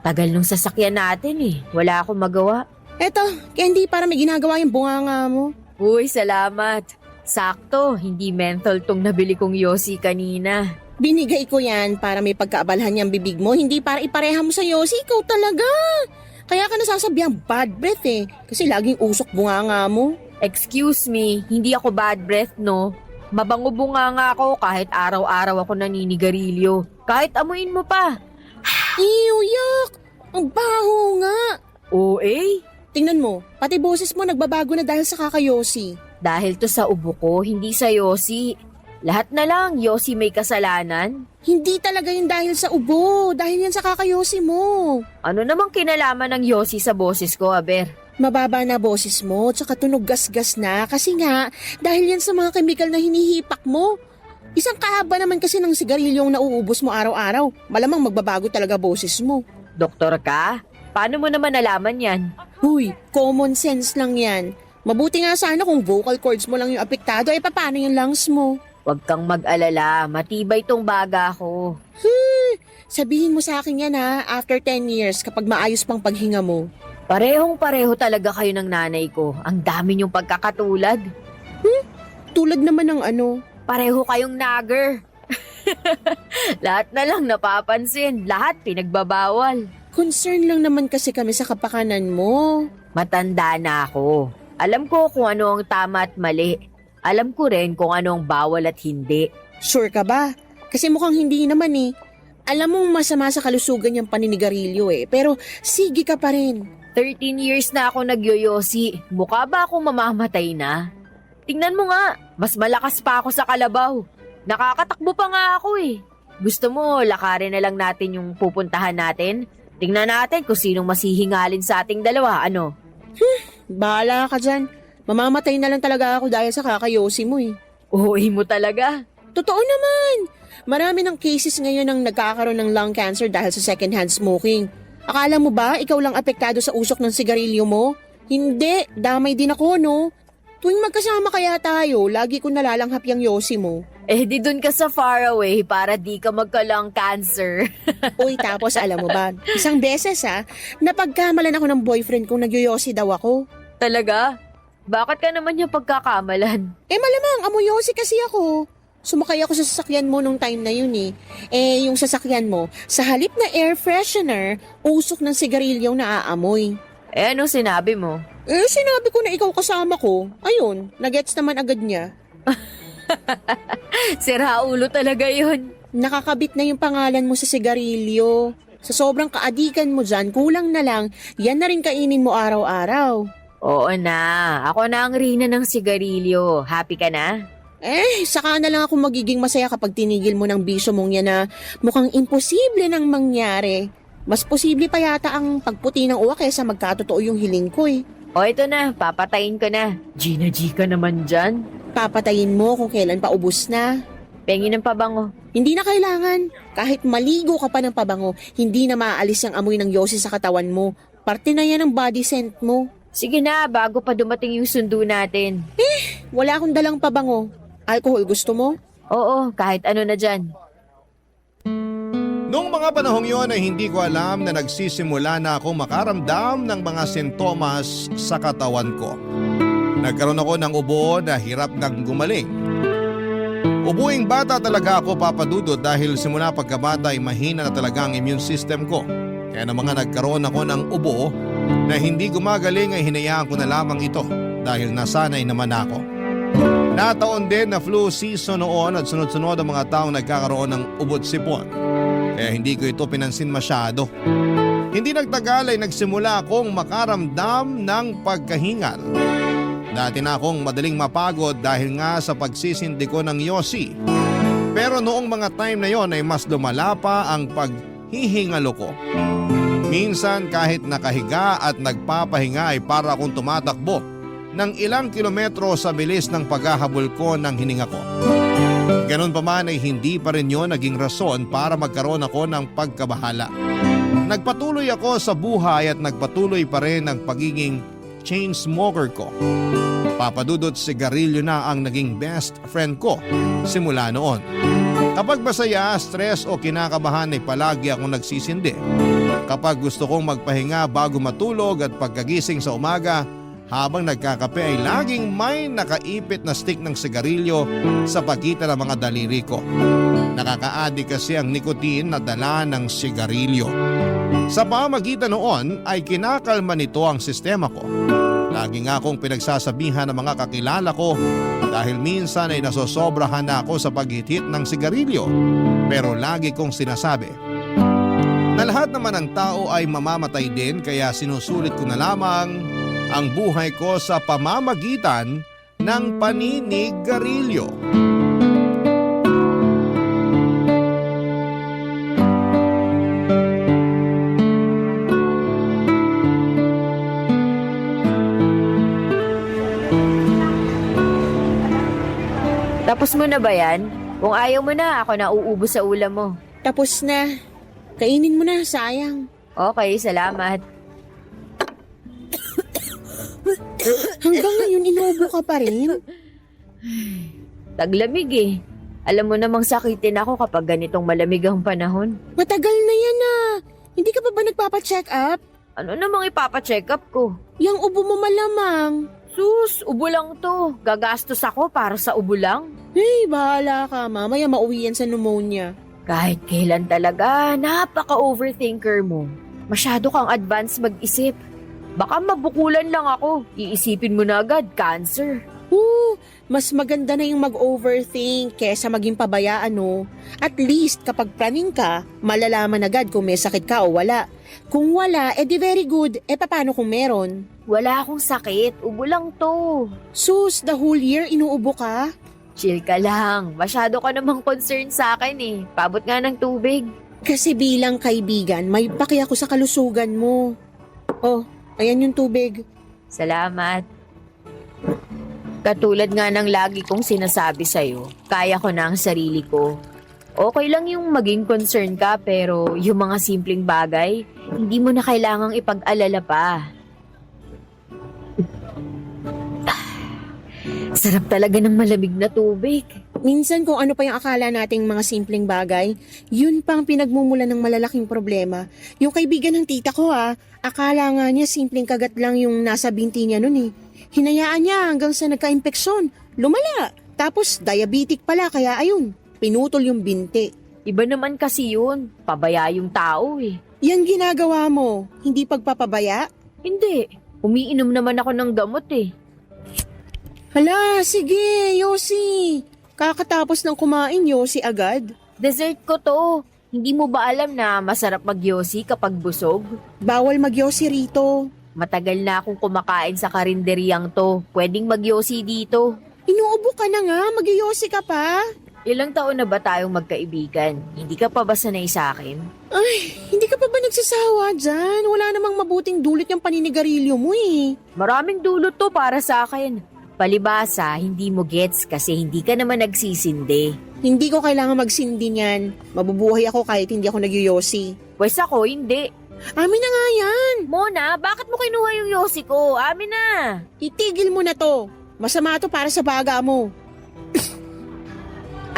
Tagal nung sasakyan natin eh. Wala akong magawa. Eto, Candy, para may ginagawa yung bunganga mo. Uy, salamat. Sakto, hindi menthol tong nabili kong Yossi kanina. Binigay ko yan para may pagkaabalhan niyang bibig mo, hindi para ipareha mo sa Yossi. Ikaw talaga. Kaya ka nasasabi ang bad breath eh. Kasi laging usok bunganga mo. Excuse me, hindi ako bad breath no. Mabango bunga nga ako kahit araw-araw ako naninigarilyo. Kahit amuin mo pa. Ew, yuck! Ang baho nga! Oo eh. Tingnan mo, pati boses mo nagbabago na dahil sa kakayosi. Dahil to sa ubo ko, hindi sa Yossi. Lahat na lang, Yossi may kasalanan. Hindi talaga yun dahil sa ubo, dahil yan sa kakayosi mo. Ano namang kinalaman ng Yossi sa boses ko, Aber? Mababa na boses mo, tsaka tunog gas-gas na kasi nga, dahil yan sa mga kemikal na hinihipak mo. Isang kahaba naman kasi ng sigarilyong nauubos mo araw-araw. Malamang magbabago talaga boses mo. Doktor ka? Paano mo naman nalaman yan? Huy, common sense lang yan. Mabuti nga sana kung vocal cords mo lang yung apektado, paano yung lungs mo? Huwag kang mag-alala, matibay tong baga ko. Sabihin mo sa akin yan ha, after 10 years kapag maayos pang paghinga mo. Parehong-pareho talaga kayo ng nanay ko. Ang dami niyong pagkakatulad. Tulad naman ng ano? Pareho kayong nagger. Lahat na lang napapansin, lahat pinagbabawal. Concern lang naman kasi kami sa kapakanan mo. Matanda na ako. Alam ko kung ano ang tama at mali. Alam ko rin kung ano ang bawal at hindi. Sure ka ba? Kasi mukhang hindi naman eh. Alam mong masama sa kalusugan yung paninigarilyo eh. Pero sige ka pa rin. 13 years na ako nagyoyosi. Mukha ba akong mamamatay na? Tingnan mo nga, mas malakas pa ako sa kalabaw. Nakakatakbo pa nga ako eh. Gusto mo, lakarin na lang natin yung pupuntahan natin? Tingnan natin kung sinong masihingalin sa ating dalawa, ano? bahala ka dyan. Mamamatay na lang talaga ako dahil sa kakayosi mo eh. Uy mo talaga. Totoo naman. Marami ng cases ngayon ang nagkakaroon ng lung cancer dahil sa secondhand smoking. Akala mo ba ikaw lang apektado sa usok ng sigarilyo mo? Hindi, damay din ako no. Tuwing magkasama kaya tayo, lagi ko nalalanghap yung yosi mo. Eh di dun ka sa faraway para di ka magka-lung cancer. Uy, tapos alam mo ba, isang beses napagkamalan ako ng boyfriend kong nagyoyosi daw ako. Talaga? Bakit ka naman yung pagkakamalan? Eh malamang, amoyosi kasi ako. Sumakay ako sa sasakyan mo nung time na yun eh. Eh, yung sasakyan mo, sa halip na air freshener, usok ng sigarilyo na aamoy. Eh ano sinabi mo? Eh, sinabi ko na ikaw kasama ko. Ayun, nagets naman agad niya. Sira ulo talaga yun. Nakakabit na yung pangalan mo sa sigarilyo. Sa sobrang kaadikan mo dyan, kulang na lang, yan na rin kainin mo araw-araw. Oo na, ako na ang rina ng sigarilyo. Happy ka na? Eh, saka na lang ako magiging masaya kapag tinigil mo ng bisyo mong yan na mukhang imposible nang mangyari. Mas posible pa yata ang pagputi ng uwak kaysa magkatotoo yung hiling ko eh. O ito na, papatayin ko na. Gina G ka naman dyan. Papatayin mo kung kailan pa ubos na. Pengi ng pabango. Hindi na kailangan. Kahit maligo ka pa ng pabango, hindi na maaalis yung amoy ng yosi sa katawan mo. Parte na yan ng body scent mo. Sige na, bago pa dumating yung sundo natin. Wala akong dalang pabango. Alcohol gusto mo? Oo, kahit ano na dyan. Noong mga panahong yon ay hindi ko alam na nagsisimula na akong makaramdam ng mga sintomas sa katawan ko. Nagkaroon ako ng ubo na hirap nang gumaling. Ubuing bata talaga ako, Papa Dudut, dahil simula pagkabata ay mahina na talaga ang immune system ko. Kaya na mga nagkaroon ako ng ubo na hindi gumagaling ay hinayaan ko na lamang ito dahil nasanay naman ako. Nataon din na flu season noon at sunod-sunod ang mga taong nagkakaroon ng ubot sipon. Kaya hindi ko ito pinansin masyado. Hindi nagtagal ay nagsimula akong makaramdam ng pagkahingal. Dati na akong madaling mapagod dahil nga sa pagsisindi ko ng yosi. Pero noong mga time na yon ay mas lumala pa ang paghihingalo ko. Minsan kahit nakahiga at nagpapahinga ay para akong tumatakbo ng ilang kilometro sa bilis ng paghahabol ko ng hininga ko. Ganon pa man ay hindi pa rin yun naging rason para magkaroon ako ng pagkabahala. Nagpatuloy ako sa buhay at nagpatuloy pa rin ang pagiging chain smoker ko. Papadudot, sigarilyo na ang naging best friend ko simula noon. Kapag masaya, stress o kinakabahan ay palagi akong nagsisindi. Kapag gusto kong magpahinga bago matulog at pagkagising sa umaga, habang nagkakape ay laging may nakaipit na stick ng sigarilyo sa pagitan ng mga daliri ko. Nakaka-addict kasi ang nicotine na dala ng sigarilyo. Sa pamagitan noon ay kinakalma nito ang sistema ko. Lagi nga akong pinagsasabihan ng mga kakilala ko dahil minsan ay nasosobrahan na ako sa paghit-hit ng sigarilyo. Pero lagi kong sinasabi na lahat naman ng tao ay mamamatay din, kaya sinusulit ko na lamang ang buhay ko sa pamamagitan ng paninigarilyo. Tapos mo na ba yan? Kung ayaw mo na, ako na uubo sa ulam mo. Tapos na. Kainin mo na, sayang. Okay, salamat. Hanggang ngayon, inuubo ka pa rin? Taglamig eh. Alam mo namang sakitin ako kapag ganitong malamig ang panahon. Matagal na yan Hindi ka pa ba nagpapacheck up? Ano namang ipapacheck up ko? Yang ubo mo malamang. Sus, ubo lang to. Gagastos ako para sa ubo lang. Hey, bahala ka. Mamaya mauwi yan sa pneumonia. Kahit kailan talaga, napaka-overthinker mo. Masyado kang advance mag-isip. Baka mabukulan lang ako. Iisipin mo na agad, cancer. Mas maganda na yung mag-overthink kesa maging pabayaan, no? At least kapag planning ka, malalaman agad kung may sakit ka o wala. Kung wala, edi very good. Paano kung meron? Wala akong sakit. Ubo lang to. Sus, the whole year inuubo ka? Chill ka lang. Masyado ka namang concerned sa akin eh. Pabot nga ng tubig. Kasi bilang kaibigan, may paki ako sa kalusugan mo. Oh, ayan yung tubig. Salamat. Katulad nga ng lagi kong sinasabi sa'yo, kaya ko na ang sarili ko. Okay lang yung maging concern ka pero yung mga simpleng bagay, hindi mo na kailangang ipag-alala pa. Sarap talaga ng malamig na tubig. Minsan kung ano pa yung akala nating mga simpleng bagay, yun pa ang pinagmumulan ng malalaking problema. Yung kaibigan ng tita ko akala nga niya simpleng kagat lang yung nasa binti niya nun eh. Hinayaan niya hanggang sa nagka-impeksyon, lumala. Tapos diabetic pala kaya ayun, pinutol yung binti. Iba naman kasi yun, pabaya yung tao eh. Yan ginagawa mo, hindi pagpapabaya? Hindi, umiinom naman ako ng gamot eh. Hala, sige, Yossi. Kakatapos ng kumain, Yossi agad. Dessert ko to. Hindi mo ba alam na masarap magyosi kapag busog? Bawal mag-Yossi rito. Matagal na akong kumakain sa karinderyang to. Pwedeng magyosi dito. Inuubo ka na nga, mag-Yossi ka pa. Ilang taon na ba tayong magkaibigan? Hindi ka pa ba sanay sa akin? Ay, hindi ka pa ba nagsasawa dyan? Wala namang mabuting dulot yung paninigarilyo mo eh. Maraming dulot to para sa akin. Palibasa, hindi mo gets kasi hindi ka naman nagsisindi. Hindi ko kailangan magsindi niyan. Mabubuhay ako kahit hindi ako nagyoyosi. Pwes ako, hindi. Amin na nga yan. Mona, bakit mo kinuha yung yosi ko? Amin na. Itigil mo na to. Masama to para sa baga mo.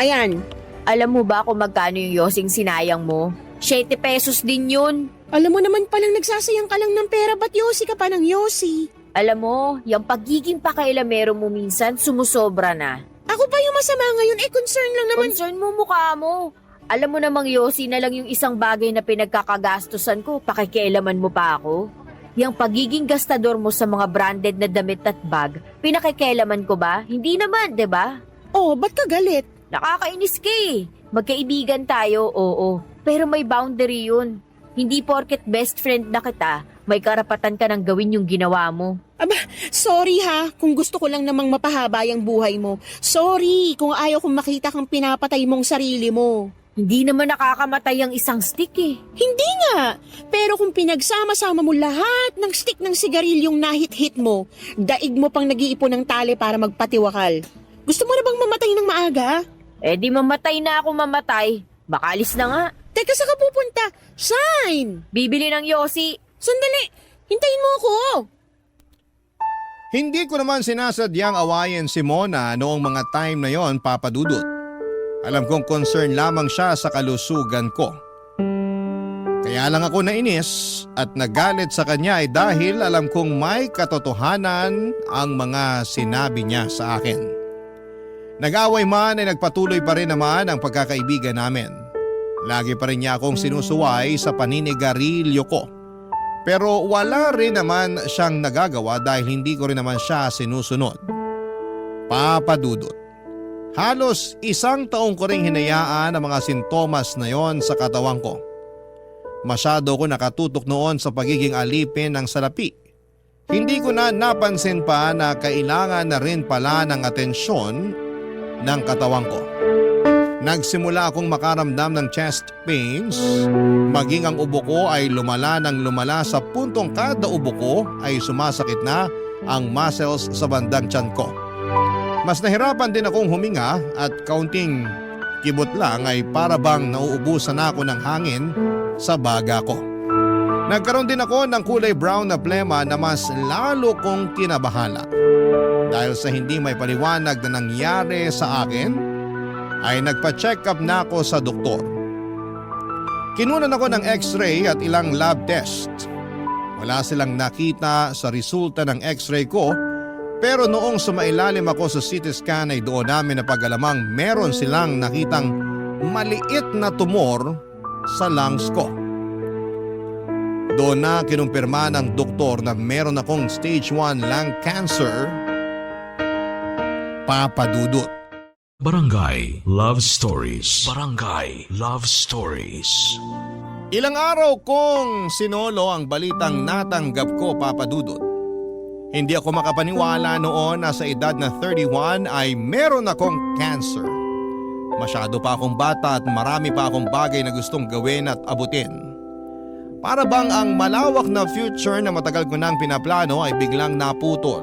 Ayan. Alam mo ba kung magkano yung yosing sinayang mo? 7 pesos din yun. Alam mo naman palang nagsasayang ka lang ng pera, ba't yosi ka pa ng yosi? Alam mo, yung pagiging pakailamero mo minsan sumusobra na. Ako pa yung masama ngayon, concern lang naman. Concern mo mukha mo. Alam mo namang yosi na lang yung isang bagay na pinagkakagastusan ko, pakikialaman mo pa ako. Yung pagiging gastador mo sa mga branded na damit at bag, pinakikialaman ko ba? Hindi naman, 'di ba? Oh, ba't ka galit? Nakakainis ka eh. Magkaibigan tayo, oo. Pero may boundary yun. Hindi porket best friend na kita, may karapatan ka nang gawin yung ginawa mo. Aba, sorry ha, kung gusto ko lang namang mapahaba yung buhay mo. Sorry kung ayaw kong makita kang pinapatay mong sarili mo. Hindi naman nakakamatay ang isang stick eh. Hindi nga, pero kung pinagsama-sama mo lahat ng stick ng sigarilyong nahit-hit mo, daig mo pang nag-iipon ng tali para magpatiwakal. Gusto mo na bang mamatay ng maaga? Eh di mamatay na ako mamatay. Baka alis na nga. Teka, saan ka pupunta? Shine! Bibili ng yosi. Sandali, hintayin mo ako. Hindi ko naman sinasadyang awayin si Mona noong mga time na yon, Papa Dudut. Alam kong concern lamang siya sa kalusugan ko. Kaya lang ako nainis at nagalit sa kanya ay dahil alam kong may katotohanan ang mga sinabi niya sa akin. Nag-away man ay nagpatuloy pa rin naman ang pagkakaibigan namin. Lagi pa rin niya akong sinusuway sa paninigarilyo ko. Pero wala rin naman siyang nagagawa dahil hindi ko rin naman siya sinusunod. Papa Dudut, halos 1 taong ko ring hinayaan ang mga sintomas na yon sa katawan ko. Masyado ko nakatutok noon sa pagiging alipin ng salapi. Hindi ko na napansin pa na kailangan na rin pala ng atensyon ng katawan ko. Nagsimula akong makaramdam ng chest pains, maging ang ubo ko ay lumala ng lumala sa puntong kada ubo ko ay sumasakit na ang muscles sa bandang tiyan ko. Mas nahirapan din akong huminga at kaunting kibot lang ay para bang nauubusan ako ng hangin sa baga ko. Nagkaroon din ako ng kulay brown na plema na mas lalo kong kinabahala. Dahil sa hindi may paliwanag na nangyari sa akin, ay nagpa-check up na ako sa doktor. Kinunan ako ng x-ray at ilang lab test. Wala silang nakita sa resulta ng x-ray ko, pero noong sumailalim ako sa CT scan ay doon namin napag-alamang meron silang nakitang maliit na tumor sa lungs ko. Doon na kinumpirma ng doktor na meron akong stage 1 lung cancer. Papa Dudut. Barangay Love Stories. Barangay Love Stories. Ilang araw kong sinolo ang balitang natanggap ko, Papa Dudut. Hindi ako makapaniwala noon na sa edad na 31 ay meron akong cancer. Masyado pa akong bata at marami pa akong bagay na gustong gawin at abutin. Para bang ang malawak na future na matagal ko nang pinaplano ay biglang naputol.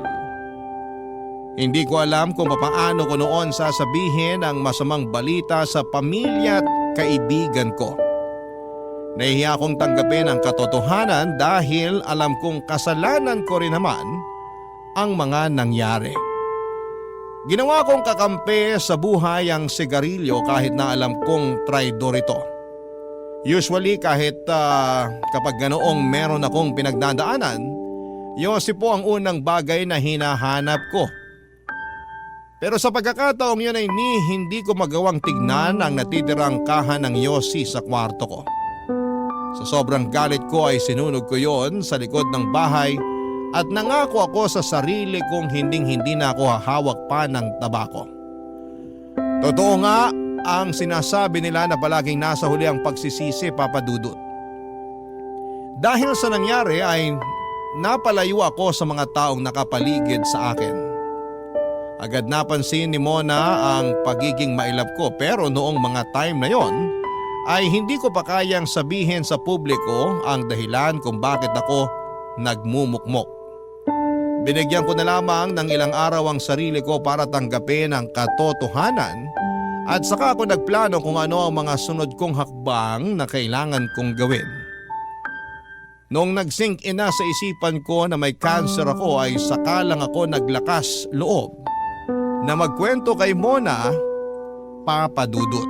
Hindi ko alam kung papaano ko noon sasabihin ang masamang balita sa pamilya at kaibigan ko. Nahihiya akong tanggapin ang katotohanan dahil alam kong kasalanan ko rin naman ang mga nangyari. Ginawa kong kakampi sa buhay ang sigarilyo kahit na alam kong traidor ito. Usually kahit kapag ganoong meron akong pinagdadaanan, yosi po ang unang bagay na hinahanap ko. Pero sa pagkakataong yun ay hindi ko magawang tignan ang natitirang kahan ng yosi sa kwarto ko. Sa sobrang galit ko ay sinunog ko yon sa likod ng bahay at nangako ako sa sarili kong hindi na ako hahawak pa ng tabako. Totoo nga ang sinasabi nila na palaging nasa huli ang pagsisisi, Papa Dudut. Dahil sa nangyari ay napalayo ako sa mga taong nakapaligid sa akin. Agad napansin ni Mona ang pagiging mailap ko pero noong mga time na yon ay hindi ko pa kayang sabihin sa publiko ang dahilan kung bakit ako nagmumukmok. Binigyan ko na lamang ng ilang araw ang sarili ko para tanggapin ang katotohanan at saka ako nagplano kung ano ang mga sunod kong hakbang na kailangan kong gawin. Noong nag-sink in na sa isipan ko na may cancer ako ay saka lang ako naglakas loob na magkwento kay Mona, Papa Dudut.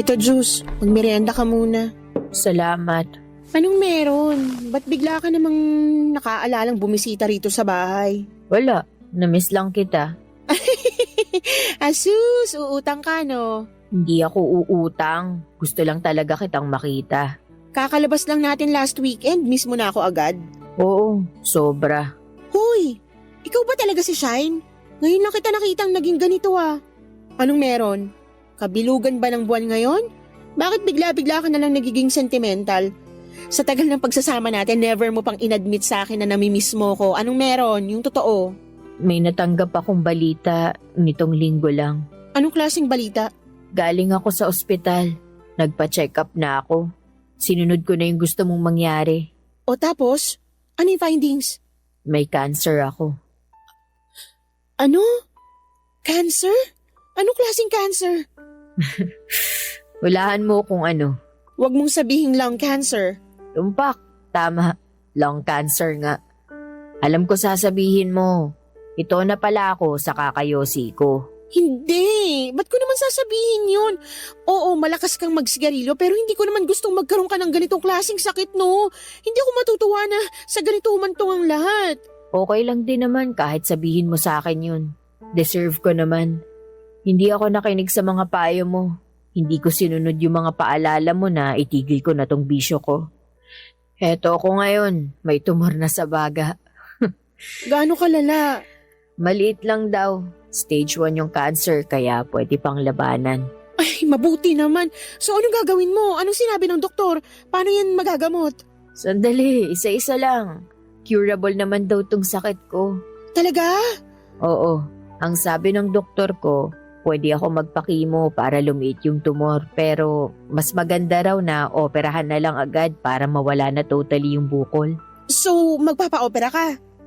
Eto, Juice. Magmerienda ka muna. Salamat. Anong meron? Ba't bigla ka namang nakaalalang bumisita rito sa bahay? Wala, namiss lang kita. Asus, uutang ka no? Hindi ako uutang. Gusto lang talaga kitang makita. Kakalabas lang natin last weekend, miss mo na ako agad. Oo, sobra. Hoy, ikaw ba talaga si Shine? Ngayon lang kita nakitang naging ganito ah. Anong meron? Kabilugan ba ng buwan ngayon? Bakit bigla-bigla ka na lang nagiging sentimental? Sa tagal ng pagsasama natin, never mo pang inadmit sa akin na namimiss mo ko. Anong meron? Yung totoo. May natanggap akong balita nitong linggo lang. Anong klaseng balita? Galing ako sa ospital. Nagpa-check up na ako. Sinunod ko na yung gusto mong mangyari. O tapos? Ano yung findings? May cancer ako. Ano? Cancer? Anong klaseng cancer? Hulaan mo kung ano. Huwag mong sabihin lung cancer. Tumpak, tama. Lung cancer nga. Alam ko sasabihin mo. Ito na pala ako sa kakayosi ko. Hindi! Ba't ko naman sasabihin yun? Oo, malakas kang magsigarilyo pero hindi ko naman gustong magkaroon ka ng ganitong klaseng sakit, no? Hindi ako matutuwa na sa ganito humantong ang lahat. Okay lang din naman kahit sabihin mo sa akin yun. Deserve ko naman. Hindi ako nakinig sa mga payo mo. Hindi ko sinunod yung mga paalala mo na itigil ko na tong bisyo ko. Heto ako ngayon, may tumor na sa baga. Gaano kalala? Maliit lang daw. Stage 1 yung cancer kaya pwede pang labanan. Ay, mabuti naman. So anong gagawin mo? Anong sinabi ng doktor? Paano yan magagamot? Sandali, isa-isa lang. Curable naman daw tong sakit ko. Talaga? Oo, ang sabi ng doktor ko, pwede ako magpakimo para lumiit yung tumor pero mas maganda raw na operahan na lang agad para mawala na totally yung bukol. So, magpapa-opera ka?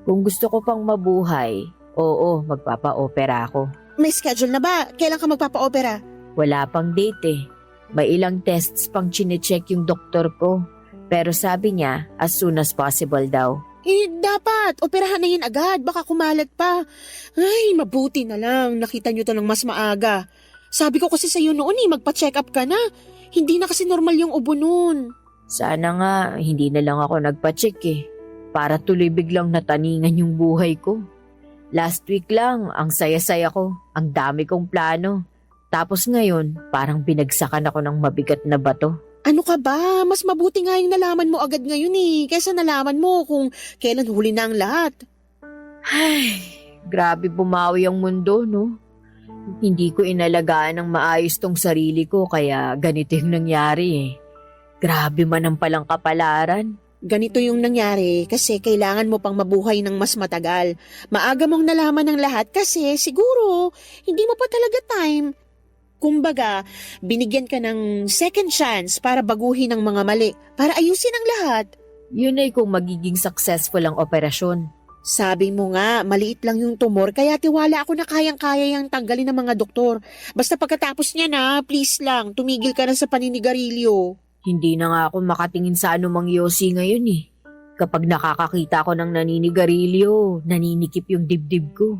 Kung gusto ko pang mabuhay, oo, magpapa-opera ako. May schedule na ba? Kailan ka magpapa-opera? Wala pang date eh. May ilang tests pang chinecheck yung doktor ko. Pero sabi niya, as soon as possible daw. Dapat. Operahan na yan agad. Baka kumalat pa. Ay, mabuti na lang. Nakita nyo to ng mas maaga. Sabi ko kasi sa'yo noon magpa-check up ka na. Hindi na kasi normal yung ubo noon. Sana nga, hindi na lang ako nagpa-check eh. Para tuloy biglang nataningan yung buhay ko. Last week lang, ang saya-saya ko. Ang dami kong plano. Tapos ngayon, parang binagsakan ako ng mabigat na bato. Ano ka ba? Mas mabuti nga yung nalaman mo agad ngayon kaysa nalaman mo kung kailan huli na ang lahat. Ay, grabe bumawi ang mundo, no? Hindi ko inalagaan ng maayos tong sarili ko kaya ganito yung nangyari eh. Grabe man ang palang kapalaran. Ganito yung nangyari kasi kailangan mo pang mabuhay ng mas matagal. Maaga mong nalaman ng lahat kasi siguro hindi mo pa talaga time. Kumbaga, binigyan ka ng second chance para baguhin ang mga mali, para ayusin ang lahat. Yun ay kung magiging successful ang operasyon. Sabi mo nga, maliit lang yung tumor kaya tiwala ako na kayang-kaya yung tanggalin ng mga doktor. Basta pagkatapos niya na, please lang, tumigil ka na sa paninigarilyo. Hindi na nga ako makatingin sa anumang yosi ngayon eh. Kapag nakakakita ko ng naninigarilyo, naninikip yung dibdib ko.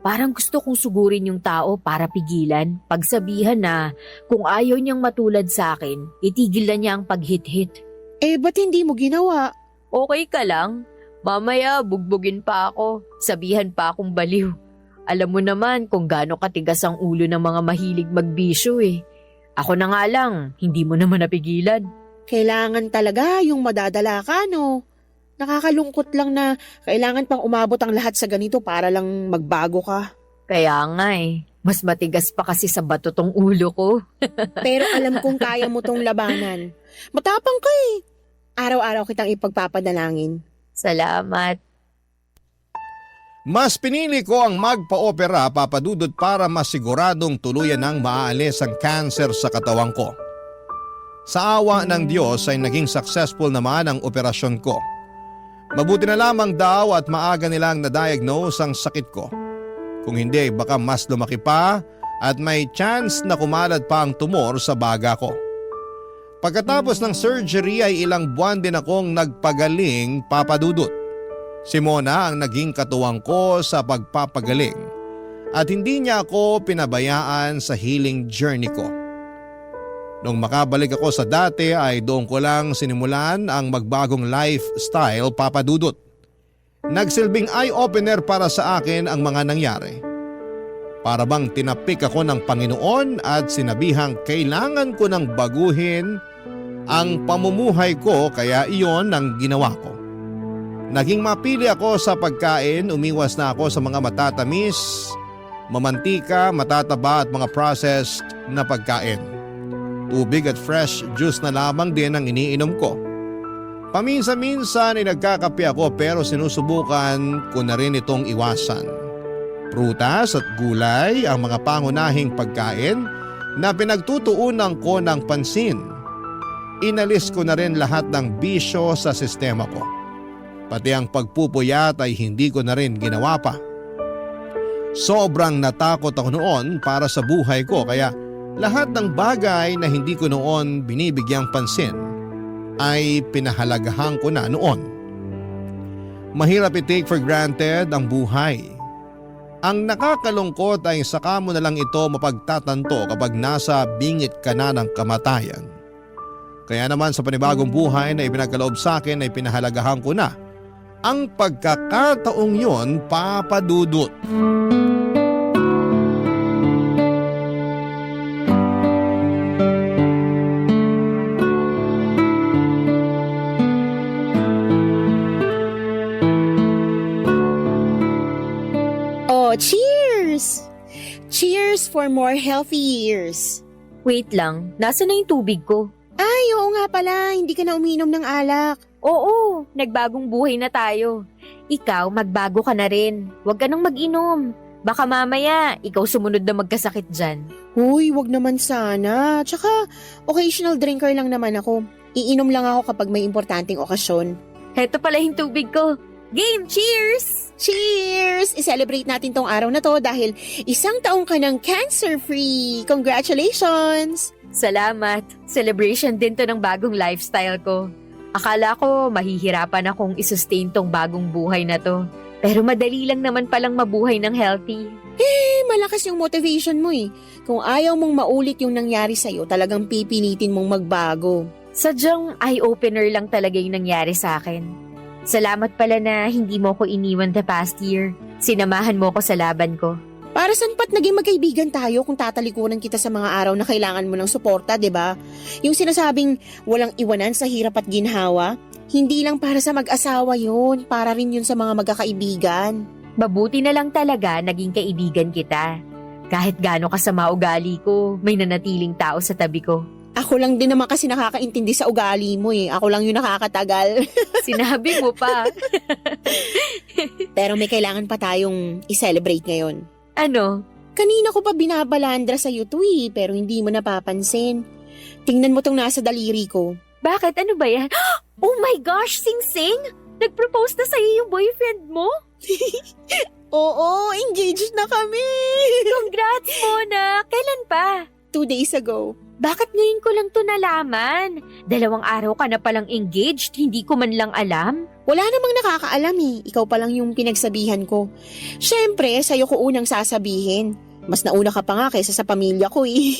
Parang gusto kong sugurin yung tao para pigilan, pagsabihan na kung ayaw niyang matulad sa akin, itigil na niya ang paghit-hit. Eh, ba't hindi mo ginawa? Okay ka lang? Mamaya bugbugin pa ako, sabihan pa akong baliw. Alam mo naman kung gaano katigas ang ulo ng mga mahilig magbisyo eh. Ako na nga lang, hindi mo naman napigilan. Kailangan talaga yung madadala ka, no? Nakakalungkot lang na kailangan pang umabot ang lahat sa ganito para lang magbago ka. Kaya nga eh, mas matigas pa kasi sa bato tong ulo ko. Pero alam kong kaya mo tong labanan. Matapang ka eh. Araw-araw kitang ipagpapadalangin. Salamat. Mas pinili ko ang magpa-opera, Papa Dudut, para masiguradong tuluyan ng maaalis ang cancer sa katawan ko. Sa awa ng Diyos ay naging successful naman ang operasyon ko. Mabuti na lamang daw at maaga nilang na-diagnose ang sakit ko. Kung hindi, baka mas lumaki pa at may chance na kumalat pa ang tumor sa baga ko. Pagkatapos ng surgery ay ilang buwan din akong nagpagaling, Papa Dudut. Si Mona ang naging katuwang ko sa pagpapagaling at hindi niya ako pinabayaan sa healing journey ko. Nung makabalik ako sa dati ay doon ko lang sinimulan ang magbagong lifestyle, Papa Dudut. Nagsilbing eye-opener para sa akin ang mga nangyari. Para bang tinapik ako ng Panginoon at sinabihang kailangan ko nang baguhin ang pamumuhay ko kaya iyon ang ginawa ko. Naging mapili ako sa pagkain, umiwas na ako sa mga matatamis, mamantika, matataba at mga processed na pagkain. Tubig at fresh juice na lamang din ang iniinom ko. Paminsan-minsan ay nagkakape ako pero sinusubukan ko na rin itong iwasan. Prutas at gulay ang mga pangunahing pagkain na pinagtutuunan ko ng pansin. Inalis ko na rin lahat ng bisyo sa sistema ko. Pati ang pagpupuyat ay hindi ko na rin ginawa pa. Sobrang natakot ako noon para sa buhay ko kaya lahat ng bagay na hindi ko noon binibigyang pansin ay pinahalagahan ko na noon. Mahirap i-take for granted ang buhay. Ang nakakalungkot ay saka mo na lang ito mapagtatanto kapag nasa bingit ka na ng kamatayan. Kaya naman sa panibagong buhay na ipinagkaloob sa akin ay pinahalagahan ko na ang pagkakataong yon, Papa Dudut. Oh, cheers! Cheers for more healthy years. Wait lang, nasa na yung tubig ko? Ay, oo nga pala, hindi ka na uminom ng alak. Oo, nagbagong buhay na tayo. Ikaw, magbago ka na rin. Huwag ka nang mag-inom. Baka mamaya, ikaw sumunod na magkasakit dyan. Huy, wag naman sana. Tsaka, occasional drinker lang naman ako. Iinom lang ako kapag may importanteng okasyon. Heto pala yung tubig ko. Game, cheers! Cheers! I-celebrate natin tong araw na to dahil 1 taong ka ng cancer-free. Congratulations! Salamat. Celebration din to ng bagong lifestyle ko. Akala ko mahihirapan akong isustain tong bagong buhay na to. Pero madali lang naman palang mabuhay ng healthy. Eh, malakas yung motivation mo eh. Kung ayaw mong maulit yung nangyari sa'yo, talagang pipilitin mong magbago. Sadyang eye-opener lang talaga yung nangyari sa akin. Salamat pala na hindi mo ko iniwan the past year. Sinamahan mo ko sa laban ko. Para saan pa't naging magkaibigan tayo kung tatalikuran kita sa mga araw na kailangan mo ng suporta, 'di ba? Yung sinasabing walang iwanan sa hirap at ginhawa, hindi lang para sa mag-asawa yun, para rin yun sa mga magkakaibigan. Mabuti na lang talaga naging kaibigan kita. Kahit gaano kasama ugali ko, may nanatiling tao sa tabi ko. Ako lang din naman kasi nakakaintindi sa ugali mo eh. Ako lang yung nakakatagal. Sinabi mo pa. Pero may kailangan pa tayong i-celebrate ngayon. Ano? Kanina ko pa binabalandra sa to eh, pero hindi mo napapansin. Tingnan mo tong nasa daliri ko. Bakit? Ano ba yan? Oh my gosh, Sing-Sing! Nag-propose na sa'yo yung boyfriend mo? Oo, engaged na kami! Congrats, Mona! Kailan pa? 2 days ago. Bakit ngayon ko lang to nalaman? 2 araw ka na palang engaged, hindi ko man lang alam. Wala namang nakakaalam eh. Ikaw pa lang yung pinagsabihan ko. Siyempre, sa'yo ko unang sasabihin. Mas nauna ka pa nga kaysa sa pamilya ko eh.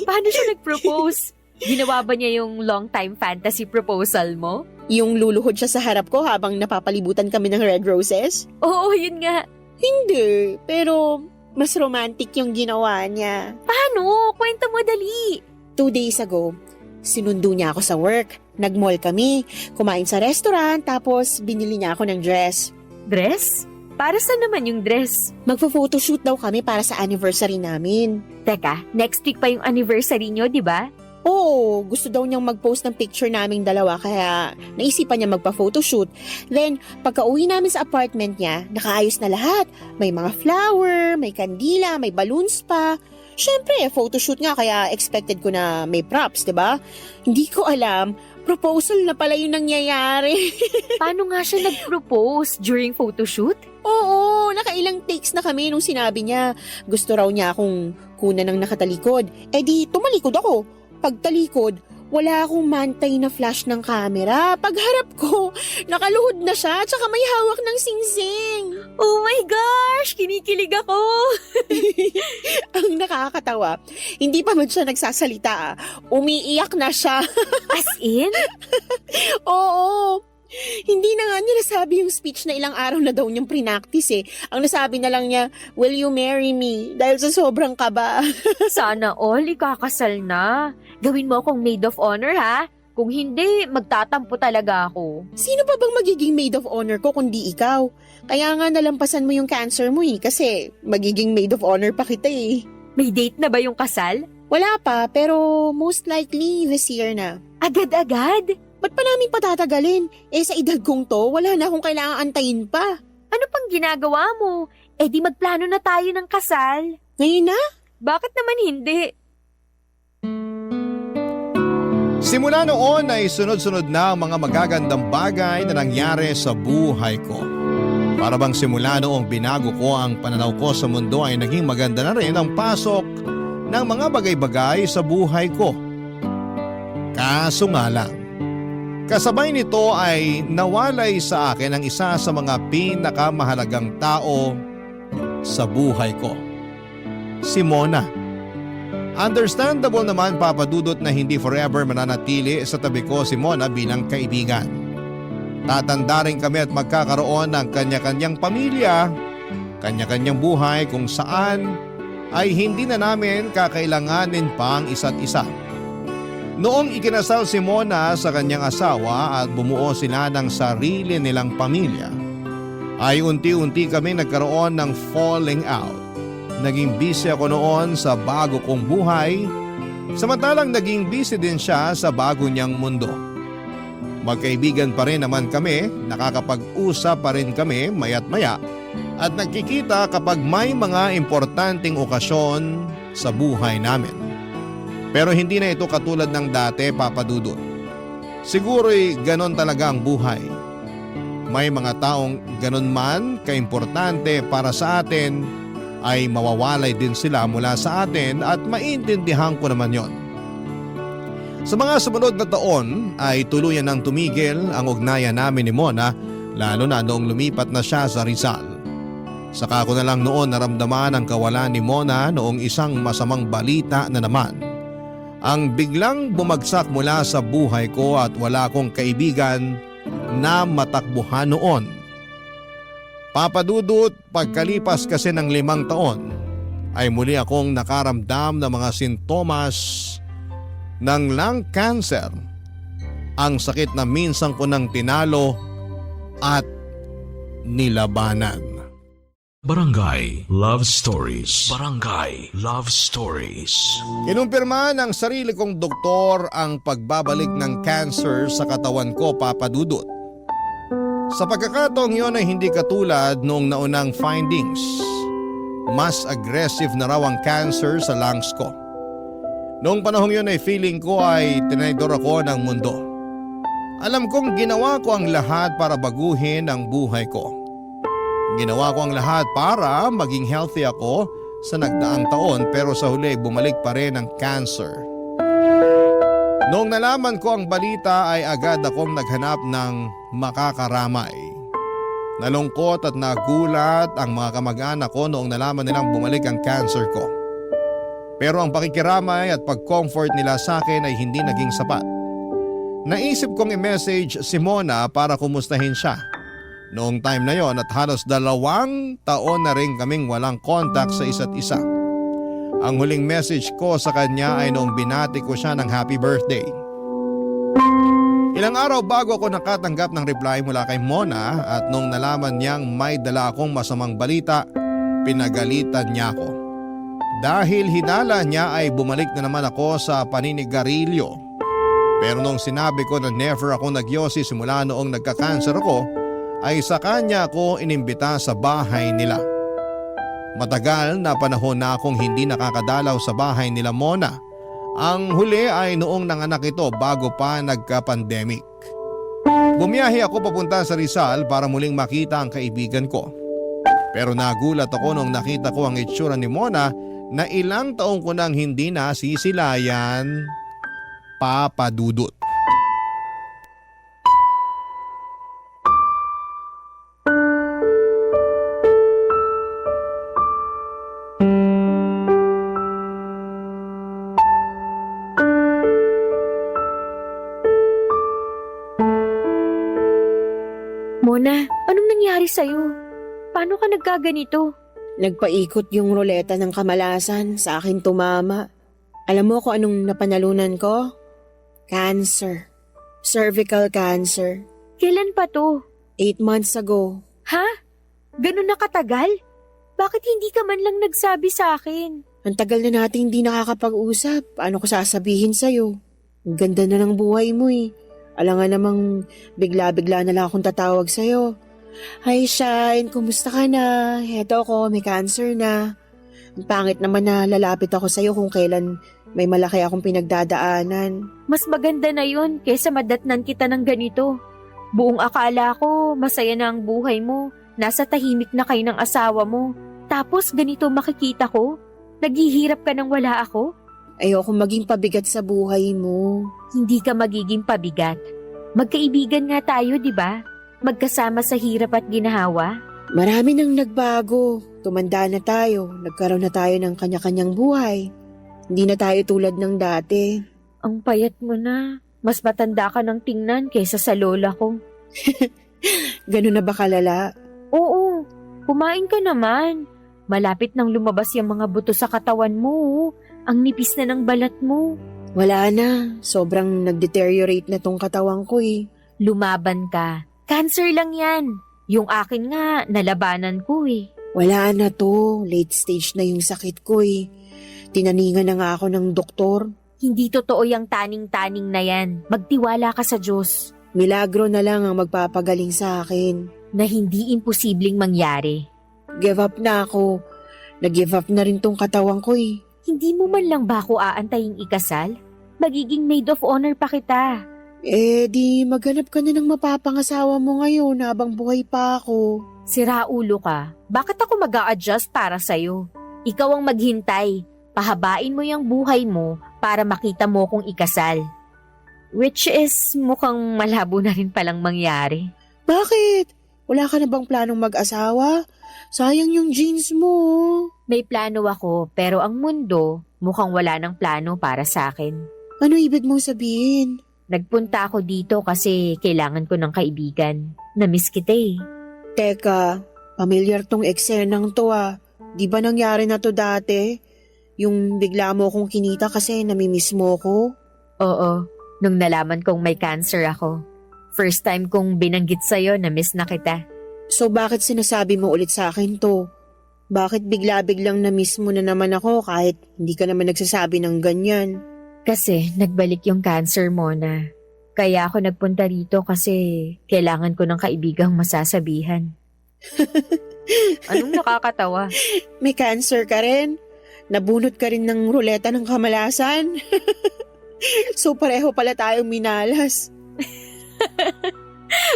Paano siya nag-propose? Ginawa ba niya yung long-time fantasy proposal mo? Yung luluhod siya sa harap ko habang napapalibutan kami ng red roses? Oo, yun nga. Hindi, pero mas romantic yung ginawa niya. Paano? Kwento mo dali. 2 days ago, sinundo niya ako sa work. Nag-mall kami, kumain sa restaurant, tapos binili niya ako ng dress. Dress? Para saan naman yung dress? Magpo-photoshoot daw kami para sa anniversary namin. Teka, next week pa yung anniversary nyo, di ba? Oo, gusto daw niyang mag-post ng picture naming dalawa kaya naisipan niya magpa-photoshoot. Then, pagka-uwi namin sa apartment niya, nakaayos na lahat. May mga flower, may kandila, may balloons pa. Siyempre, photoshoot nga kaya expected ko na may props, 'di ba? Hindi ko alam, proposal na pala yung nangyayari. Paano nga siya nag-propose during photoshoot? Oo, nakailang takes na kami nung sinabi niya. Gusto raw niya akong kunan ng nakatalikod. Eh di, tumalikod ako. Pagtalikod, wala akong mantay na flash ng camera. Pagharap ko, nakaluhod na siya tsaka may hawak ng singsing. Oh my gosh! Kinikilig ako! Ang nakakatawa, hindi pa man siya nagsasalita. Umiiyak na siya. As in? Oo. Hindi na nga niya nasabi yung speech na ilang araw na daw niyang prinactice eh. Ang nasabi na lang niya, will you marry me? Dahil sa sobrang kaba. Sana all ikakasal na. Gawin mo akong maid of honor, ha? Kung hindi, magtatampo talaga ako. Sino pa bang magiging maid of honor ko kundi ikaw? Kaya nga nalampasan mo yung cancer mo eh, kasi magiging maid of honor pa kita eh. May date na ba yung kasal? Wala pa, pero most likely this year na. Agad-agad? Ba't pa namin patatagalin? Eh sa edad kong to, wala na akong kailangang antayin pa. Ano pang ginagawa mo? Eh di magplano na tayo ng kasal. Ngayon na? Bakit naman hindi? Simula noon ay sunod-sunod na ang mga magagandang bagay na nangyari sa buhay ko. Para bang simula noong binago ko ang pananaw ko sa mundo ay naging maganda na rin ang pasok ng mga bagay-bagay sa buhay ko. Kaso nga lang, kasabay nito ay nawalay sa akin ang isa sa mga pinakamahalagang tao sa buhay ko. Si Mona. Understandable naman Papa Dudut na hindi forever mananatili sa tabi ko si Mona bilang kaibigan. Tatanda rin kami at magkakaroon ng kanya-kanyang pamilya, kanya-kanyang buhay kung saan ay hindi na namin kakailanganin pa ang isa't isa. Noong ikinasal si Mona sa kanyang asawa at bumuo sila ng sarili nilang pamilya, ay unti-unti kami nagkaroon ng falling out. Naging busy ako noon sa bago kong buhay, samantalang naging busy din siya sa bago niyang mundo. Magkaibigan pa rin naman kami, nakakapag-usap pa rin kami mayat maya at nagkikita kapag may mga importanteng okasyon sa buhay namin. Pero hindi na ito katulad ng dati, Papa Dudut. Siguro'y ganon talaga ang buhay. May mga taong ganon man kaimportante para sa atin ay mawawalay din sila mula sa atin at maintindihan ko naman yon. Sa mga sumunod na taon ay tuluyan nang tumigil ang ugnayan namin ni Mona, lalo na noong lumipat na siya sa Rizal. Saka ko na lang noon naramdaman ang kawalan ni Mona noong isang masamang balita na naman. Ang biglang bumagsak mula sa buhay ko at wala akong kaibigan na matakbuhan noon. Papa Dudut, pagkalipas kasi ng 5 taon, ay muli akong nakaramdam ng mga sintomas ng lung cancer. Ang sakit na minsan ko nang tinalo at nilabanan. Barangay Love Stories. Barangay Love Stories. Kinumpirma ng sarili kong doktor ang pagbabalik ng cancer sa katawan ko, Papa Dudut. Sa pagkakataong yun ay hindi katulad noong naunang findings. Mas aggressive na raw ang cancer sa lungs ko. Noong panahong yun ay feeling ko ay tinidor ako ng mundo. Alam kong ginawa ko ang lahat para baguhin ang buhay ko. Ginawa ko ang lahat para maging healthy ako sa nagdaang taon, pero sa huli bumalik pa rin ang cancer. Noong nalaman ko ang balita ay agad akong naghanap ng makakaramay. Nalungkot at nagulat ang mga kamag-anak ko noong nalaman nilang bumalik ang cancer ko. Pero ang pakikiramay at pag-comfort nila sa akin ay hindi naging sapat. Naisip kong i-message si Mona para kumustahin siya. Noong time na yon at halos 2 taon na rin kaming walang contact sa isa't isa. Ang huling message ko sa kanya ay noong binati ko siya ng happy birthday. Ilang araw bago ako nakatanggap ng reply mula kay Mona at noong nalaman niyang may dala akong masamang balita, pinagalitan niya ako. Dahil hinala niya ay bumalik na naman ako sa paninigarilyo. Pero noong sinabi ko na never ako nagyosi simula noong nagka-cancer ako, ay sa kanya ako inimbita sa bahay nila. Matagal na panahon na akong hindi nakakadalaw sa bahay nila Mona. Ang huli ay noong nanganak ito bago pa nagka-pandemic. Bumiyahe ako papunta sa Rizal para muling makita ang kaibigan ko. Pero nagulat ako nung nakita ko ang itsura ni Mona na ilang taong ko nang hindi nasisilayan, Papa Dudut. Mona, anong nangyari sa'yo? Paano ka nagkaganito? Nagpaikot yung ruleta ng kamalasan, sa akin tumama. Alam mo kung anong napanalunan ko? Cancer. Cervical cancer. Kailan pa to? 8 months ago. Ha? Ganun na katagal? Bakit hindi ka man lang nagsabi sa akin? Ang tagal na nating hindi nakakapag-usap. Paano ko sasabihin sa'yo? Ang ganda na ng buhay mo eh. Alam nga namang bigla-bigla na lang akong tatawag sa'yo. Hi Shine, kumusta ka na? Heto ako, may cancer na. Ang pangit naman na lalapit ako sa'yo kung kailan may malaki akong pinagdadaanan. Mas maganda na yun kaysa madatnan kita ng ganito. Buong akala ko, masaya na ang buhay mo. Nasa tahimik na kayo ng asawa mo. Tapos ganito makikita ko? Naghihirap ka nang wala ako? Ayoko maging pabigat sa buhay mo. Hindi ka magiging pabigat. Magkaibigan nga tayo, di ba? Magkasama sa hirap at ginhawa. Marami nang nagbago. Tumanda na tayo. Nagkaroon na tayo ng kanya-kanyang buhay. Hindi na tayo tulad ng dati. Ang payat mo na. Mas matanda ka ng tingnan kaysa sa lola ko. Ganun na ba kalala? Oo, kumain ka naman. Malapit nang lumabas yung mga buto sa katawan mo. Ang nipis na ng balat mo. Wala na. Sobrang nag-deteriorate na tong katawan ko eh. Lumaban ka. Cancer lang yan. Yung akin nga, nalabanan ko eh. Wala na to. Late stage na yung sakit ko eh. Tinaningan na nga ako ng doktor. Hindi totoo yung taning-taning na yan. Magtiwala ka sa Diyos. Milagro na lang ang magpapagaling sa akin. Na hindi imposibleng mangyari. Give up na ako. Nag-give up na rin tong katawan ko eh. Hindi mo man lang ba ako aantaying ikasal? Magiging maid of honor pa kita. Eh di maghanap ka na ng mapapangasawa mo ngayon habang buhay pa ako. Sira ulo ka. Bakit ako mag-a-adjust para sa'yo? Ikaw ang maghintay. Pahabain mo yung buhay mo para makita mo kung ikasal. Which is mukhang malabo na rin palang mangyari. Bakit? Wala ka na bang planong mag-asawa? Sayang yung jeans mo. May plano ako pero ang mundo mukhang wala ng plano para sa akin. Ano ibig mong sabihin? Nagpunta ako dito kasi kailangan ko ng kaibigan. Namiss kita eh. Teka, familiar tong eksenang to ah. Di ba nangyari na to dati? Yung bigla mo kong kinita kasi namimiss mo ko? Oo, nung nalaman kong may cancer ako. First time kong binanggit sa'yo na miss na kita. So bakit sinasabi mo ulit sa akin to? Bakit bigla-biglang na-miss mo na naman ako kahit hindi ka naman nagsasabi ng ganyan? Kasi nagbalik yung cancer mo na. Kaya ako nagpunta rito kasi kailangan ko ng kaibigang masasabihan. Anong nakakatawa? May cancer ka rin? Nabunot ka rin ng ruleta ng kamalasan? So pareho pala tayong minalas.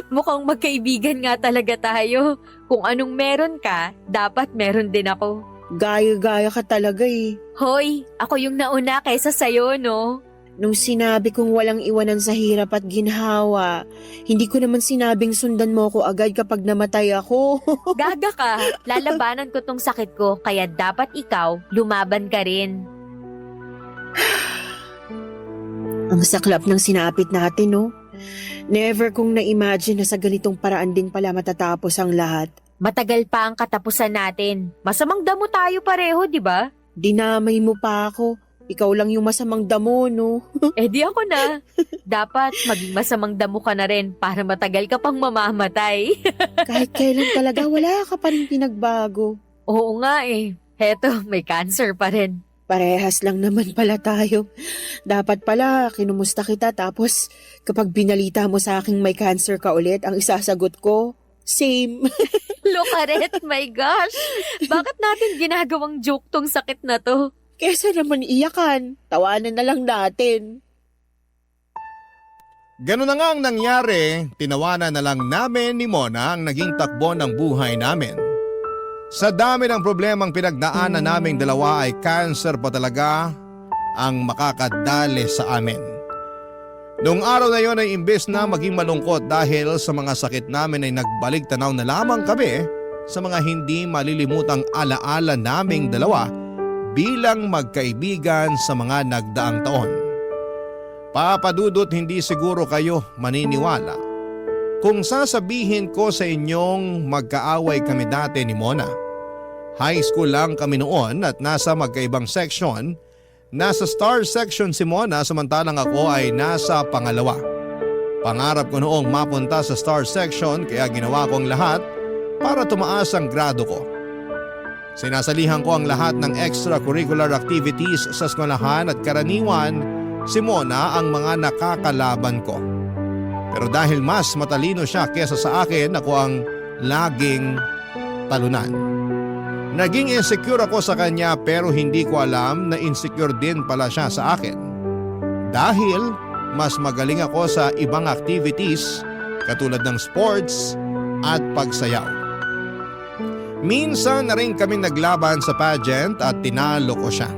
Mukhang magkaibigan nga talaga tayo. Kung anong meron ka, dapat meron din ako. Gaya-gaya ka talaga eh. Hoy, ako yung nauna kaysa sayo, no? Nung sinabi kong walang iwanan sa hirap at ginhawa, hindi ko naman sinabing sundan mo ako agad kapag namatay ako. Gaga ka, lalabanan ko tong sakit ko, kaya dapat ikaw, lumaban ka rin. Ang saklap ng sinapit natin, no? Never kong na-imagine na sa ganitong paraan din pala matatapos ang lahat. Matagal pa ang katapusan natin. Masamang damo tayo pareho, di ba? Dinamay mo pa ako. Ikaw lang yung masamang damo, no? Eh di ako na. Dapat maging masamang damo ka na rin para matagal ka pang mamamatay. Kahit kailan talaga, wala ka pa rin pinagbago. Oo nga eh. Heto, may cancer pa rin. Parehas lang naman pala tayo. Dapat pala, kinumusta kita tapos kapag binalita mo sa aking may cancer ka ulit, ang isasagot ko, same. Lokaret, my gosh. Bakit natin ginagawang joke tong sakit na to? Kesa naman iyakan, tawanan na lang natin. Ganun na nga ang nangyari, tinawanan na lang namin ni Mona ang naging takbo ng buhay namin. Sa dami ng problemang pinagdaanan naming dalawa ay cancer pa talaga ang makakadali sa amin. Noong araw na yon ay imbes na maging malungkot dahil sa mga sakit namin ay nagbalik tanaw na lamang kami sa mga hindi malilimutang alaala naming dalawa bilang magkaibigan sa mga nagdaang taon. Papadudot, hindi siguro kayo maniniwala kung sasabihin ko sa inyong magkaaway kami dati ni Mona. High school lang kami noon at nasa magkaibang section. Nasa star section si Mona samantalang ako ay nasa pangalawa. Pangarap ko noong mapunta sa star section kaya ginawa ko ang lahat para tumaas ang grado ko. Sinasalihan ko ang lahat ng extracurricular activities sa eskwelahan at karaniwan si Mona ang mga nakakalaban ko. Pero dahil mas matalino siya kesa sa akin, ako ang laging talunan. Naging insecure ako sa kanya pero hindi ko alam na insecure din pala siya sa akin. Dahil mas magaling ako sa ibang activities katulad ng sports at pagsayaw. Minsan na rin kaming naglaban sa pageant at tinalo ko siya.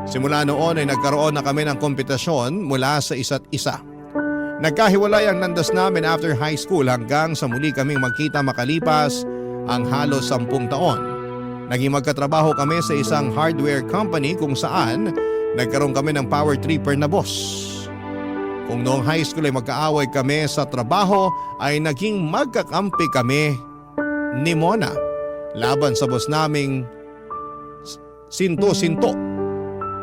Simula noon ay nagkaroon na kami ng kompetisyon mula sa isa't isa. Nagkahiwalay ang landas namin after high school hanggang sa muli kaming magkita makalipas ang halos 10 taon. Naging magkatrabaho kami sa isang hardware company kung saan nagkaroon kami ng power tripper na boss. Kung noong high school ay magkaaway kami sa trabaho ay naging magkakampi kami ni Mona laban sa boss naming sinto-sinto.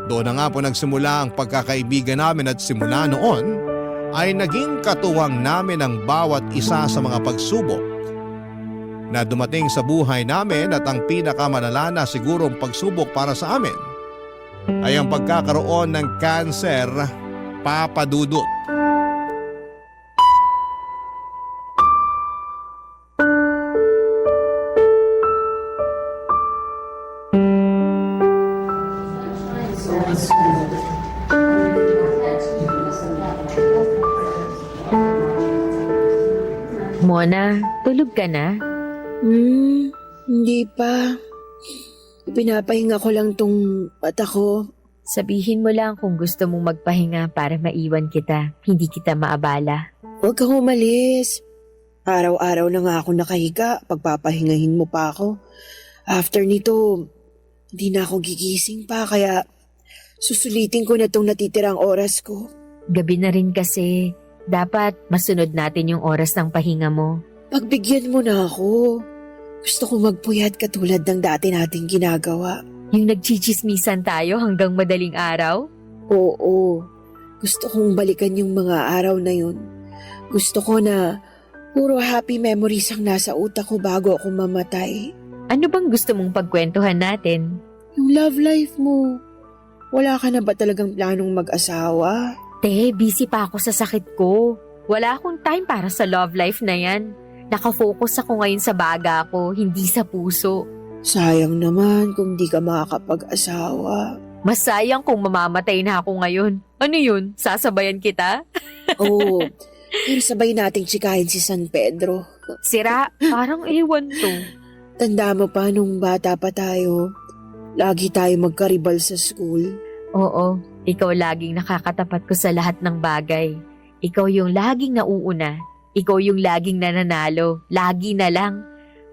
Doon na nga po nagsimula ang pagkakaibigan namin at simula noon ay naging katuwang namin ang bawat isa sa mga pagsubok na dumating sa buhay namin at ang pinakamalala na sigurong pagsubok para sa amin ay ang pagkakaroon ng cancer, Papa Dudut. Mona, tulog ka na? Hindi pa. Pinapahinga ko lang tong mata ko. Sabihin mo lang kung gusto mong magpahinga para maiwan kita, hindi kita maabala. Huwag kang umalis. Araw-araw na nga ako nakahiga, pagpapahingahin mo pa ako. After nito, hindi na ako gigising pa kaya susulitin ko na tong natitirang oras ko. Gabi na rin kasi, dapat masunod natin yung oras ng pahinga mo. Pagbigyan mo na ako. Gusto ko magpuyat katulad ng dati nating ginagawa. Yung nagchichismisan tayo hanggang madaling araw? Oo. Gusto kong balikan yung mga araw na yun. Gusto ko na puro happy memories ang nasa utak ko bago ako mamatay. Ano bang gusto mong pagkwentuhan natin? Yung love life mo, wala ka na ba talagang planong mag-asawa? Te, busy pa ako sa sakit ko. Wala akong time para sa love life na yan. Nakafocus ako ngayon sa baga ko, hindi sa puso. Sayang naman kung di ka makakapag-asawa. Mas sayang kung mamamatay na ako ngayon. Ano yun? Sasabayan kita? Oo, pero sabay nating tsikahin si San Pedro. Sira, parang ewan to. Tanda mo pa nung bata pa tayo, lagi tayo magkaribal sa school. Oo, ikaw laging nakakatapat ko sa lahat ng bagay. Ikaw yung laging nauuna. Ikaw yung laging nananalo. Lagi na lang.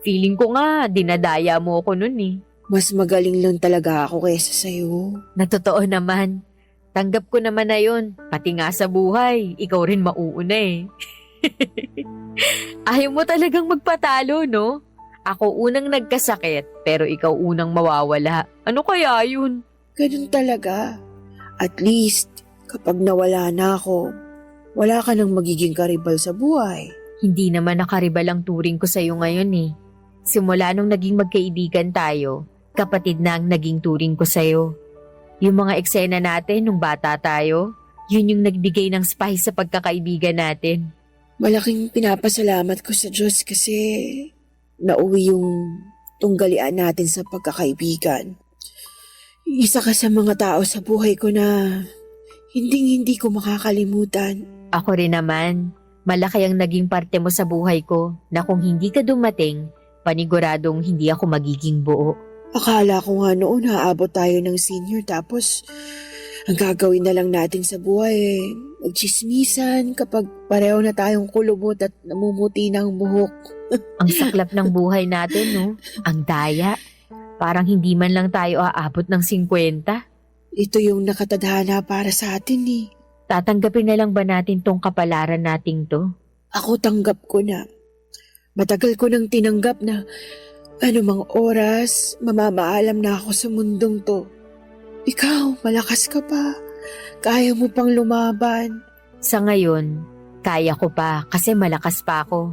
Feeling ko nga, dinadaya mo ako nun eh. Mas magaling lang talaga ako kaysa sa'yo. Na totoo naman. Tanggap ko naman na yun. Pati nga sa buhay, ikaw rin mauuna eh. Ayaw mo talagang magpatalo, no? Ako unang nagkasakit, pero ikaw unang mawawala. Ano kaya yun? Ganun talaga. At least, kapag nawala na ako, wala ka nang magiging karibal sa buhay. Hindi naman nakaribal ang turing ko sa'yo ngayon eh. Simula nung naging magkaibigan tayo, kapatid na ang naging turing ko sa'yo. Yung mga eksena natin nung bata tayo, yun yung nagbigay ng spice sa pagkakaibigan natin. Malaking pinapasalamat ko sa Diyos kasi nauwi yung tunggalian natin sa pagkakaibigan. Isa ka sa mga tao sa buhay ko na hindi ko makakalimutan. Ako rin naman, malaki ang naging parte mo sa buhay ko na kung hindi ka dumating, paniguradong hindi ako magiging buo. Akala ko nga noon haabot tayo ng senior tapos ang gagawin na lang natin sa buhay magchismisan kapag pareho na tayong kulubot at namumuti ng buhok. Ang saklap ng buhay natin, no? Ang daya. Parang hindi man lang tayo aabot ng 50. Ito yung nakatadhana para sa atin eh. Tatanggapin na lang ba natin tong kapalaran nating to? Ako tanggap ko na. Matagal ko nang tinanggap na anumang oras, mamamaalam na ako sa mundong to. Ikaw, malakas ka pa. Kaya mo pang lumaban. Sa ngayon, kaya ko pa kasi malakas pa ako.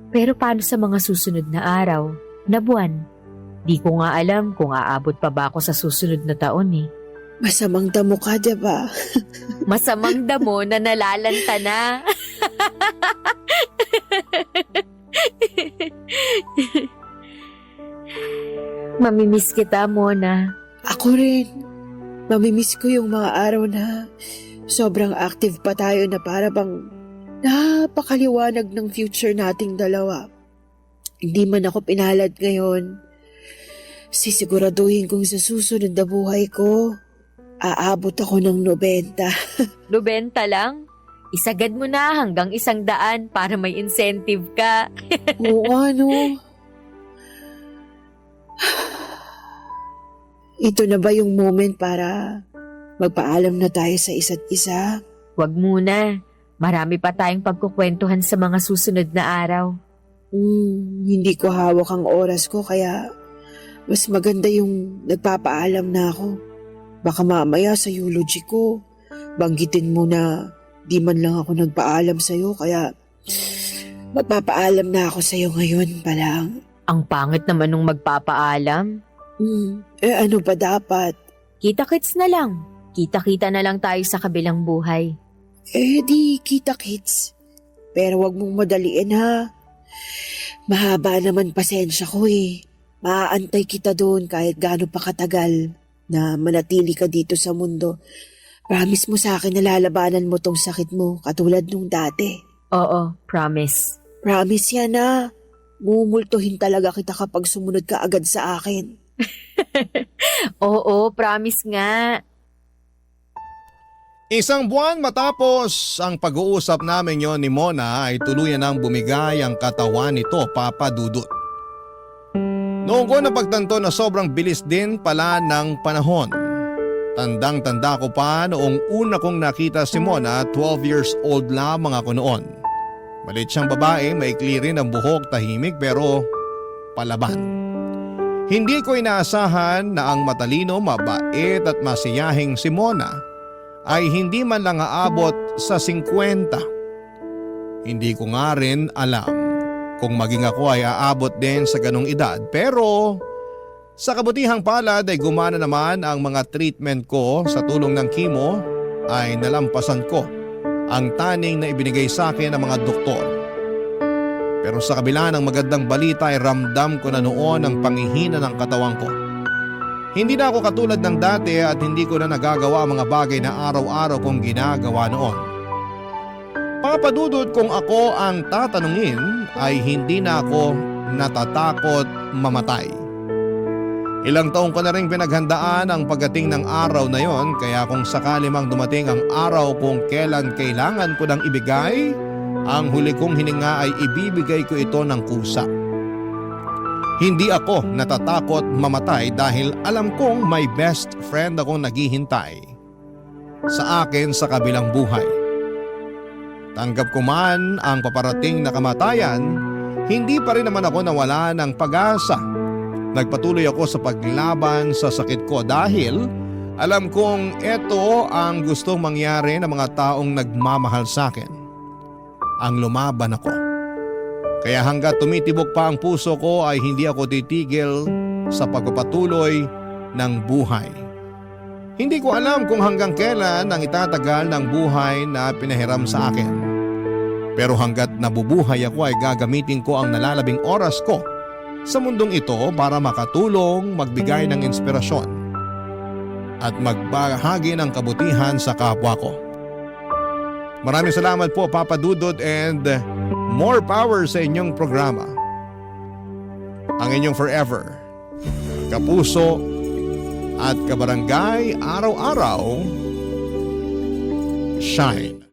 Pero paano sa mga susunod na araw, na buwan? Di ko nga alam kung aabot pa ba ako sa susunod na taon eh. Masamang damo ka, diba? Masamang damo na nalalanta na. Mamimiss kita, Mona. Ako rin. Mamimiss ko yung mga araw na sobrang active pa tayo na para bang napakaliwanag ng future nating dalawa. Hindi man ako pinalad ngayon. Sisiguraduhin kong sa susunod na buhay ko, aabot ako ng 90. 90 lang? Isagad mo na hanggang 100 para may incentive ka. Oo ano. Ito na ba yung moment para magpaalam na tayo sa isa't isa? Huwag muna. Marami pa tayong pagkukwentuhan sa mga susunod na araw. Hindi ko hawak ang oras ko kaya mas maganda yung nagpapaalam na ako. Baka mamaya sa eulogy ko, banggitin mo na di man lang ako nagpaalam sa'yo kaya magpapaalam na ako sa'yo ngayon pa lang. Ang pangit naman nung magpapaalam. Ano pa dapat? Kita-kits na lang. Kita-kita na lang tayo sa kabilang buhay. Di kita-kits. Pero wag mong madaliin ha. Mahaba naman pasensya ko eh. Maaantay kita doon kahit gaano pa katagal na manatili ka dito sa mundo. Promise mo sa akin na lalabanan mo tong sakit mo katulad nung dati. Oo, promise. Promise yan ha. Mumultuhin talaga kita kapag sumunod ka agad sa akin. Oo, promise nga. Isang buwan matapos ang pag-uusap namin yon ni Mona ay tuluyan nang bumigay ang katawan nito, Papa Dudut. Noong ko napagtanto na sobrang bilis din pala ng panahon. Tandang-tanda ko pa noong una kong nakita si Mona, 12 years old lamang ako noon. Malit siyang babae, maikli rin ang buhok, tahimik pero palaban. Hindi ko inaasahan na ang matalino, mabait at masiyahing si Mona ay hindi man lang aabot sa 50. Hindi ko nga rin alam kung maging ako ay aabot din sa ganong edad. Pero sa kabutihang palad ay gumana naman ang mga treatment ko sa tulong ng chemo ay nalampasan ko ang taning na ibinigay sa akin ng mga doktor. Pero sa kabila ng magandang balita ay ramdam ko na noon ang panghihina ng katawan ko. Hindi na ako katulad ng dati at hindi ko na nagagawa ang mga bagay na araw-araw kong ginagawa noon. Papadudod kung ako ang tatanungin ay hindi na ako natatakot mamatay. Ilang taong ko na rin pinaghandaan ang pagdating ng araw na yon, kaya kung sakali mang dumating ang araw kung kailan kailangan ko nang ibigay, ang huli kong hininga ay ibibigay ko ito ng kusa. Hindi ako natatakot mamatay dahil alam kong may best friend akong naghihintay sa akin sa kabilang buhay. Tanggap ko man ang paparating na kamatayan, hindi pa rin naman ako nawala ng pag-asa. Nagpatuloy ako sa paglaban sa sakit ko dahil alam kong ito ang gustong mangyari ng mga taong nagmamahal sa akin. Ang lumaban ako. Kaya hanggat tumitibok pa ang puso ko ay hindi ako titigil sa pagpapatuloy ng buhay. Hindi ko alam kung hanggang kailan ang itatagal ng buhay na pinahiram sa akin. Pero hanggat nabubuhay ako ay gagamitin ko ang nalalabing oras ko sa mundong ito para makatulong, magbigay ng inspirasyon at magbahagi ng kabutihan sa kapwa ko. Maraming salamat po Papa Dudut and more power sa inyong programa. Ang inyong forever, kapuso at kabarangay, araw-araw, Shine.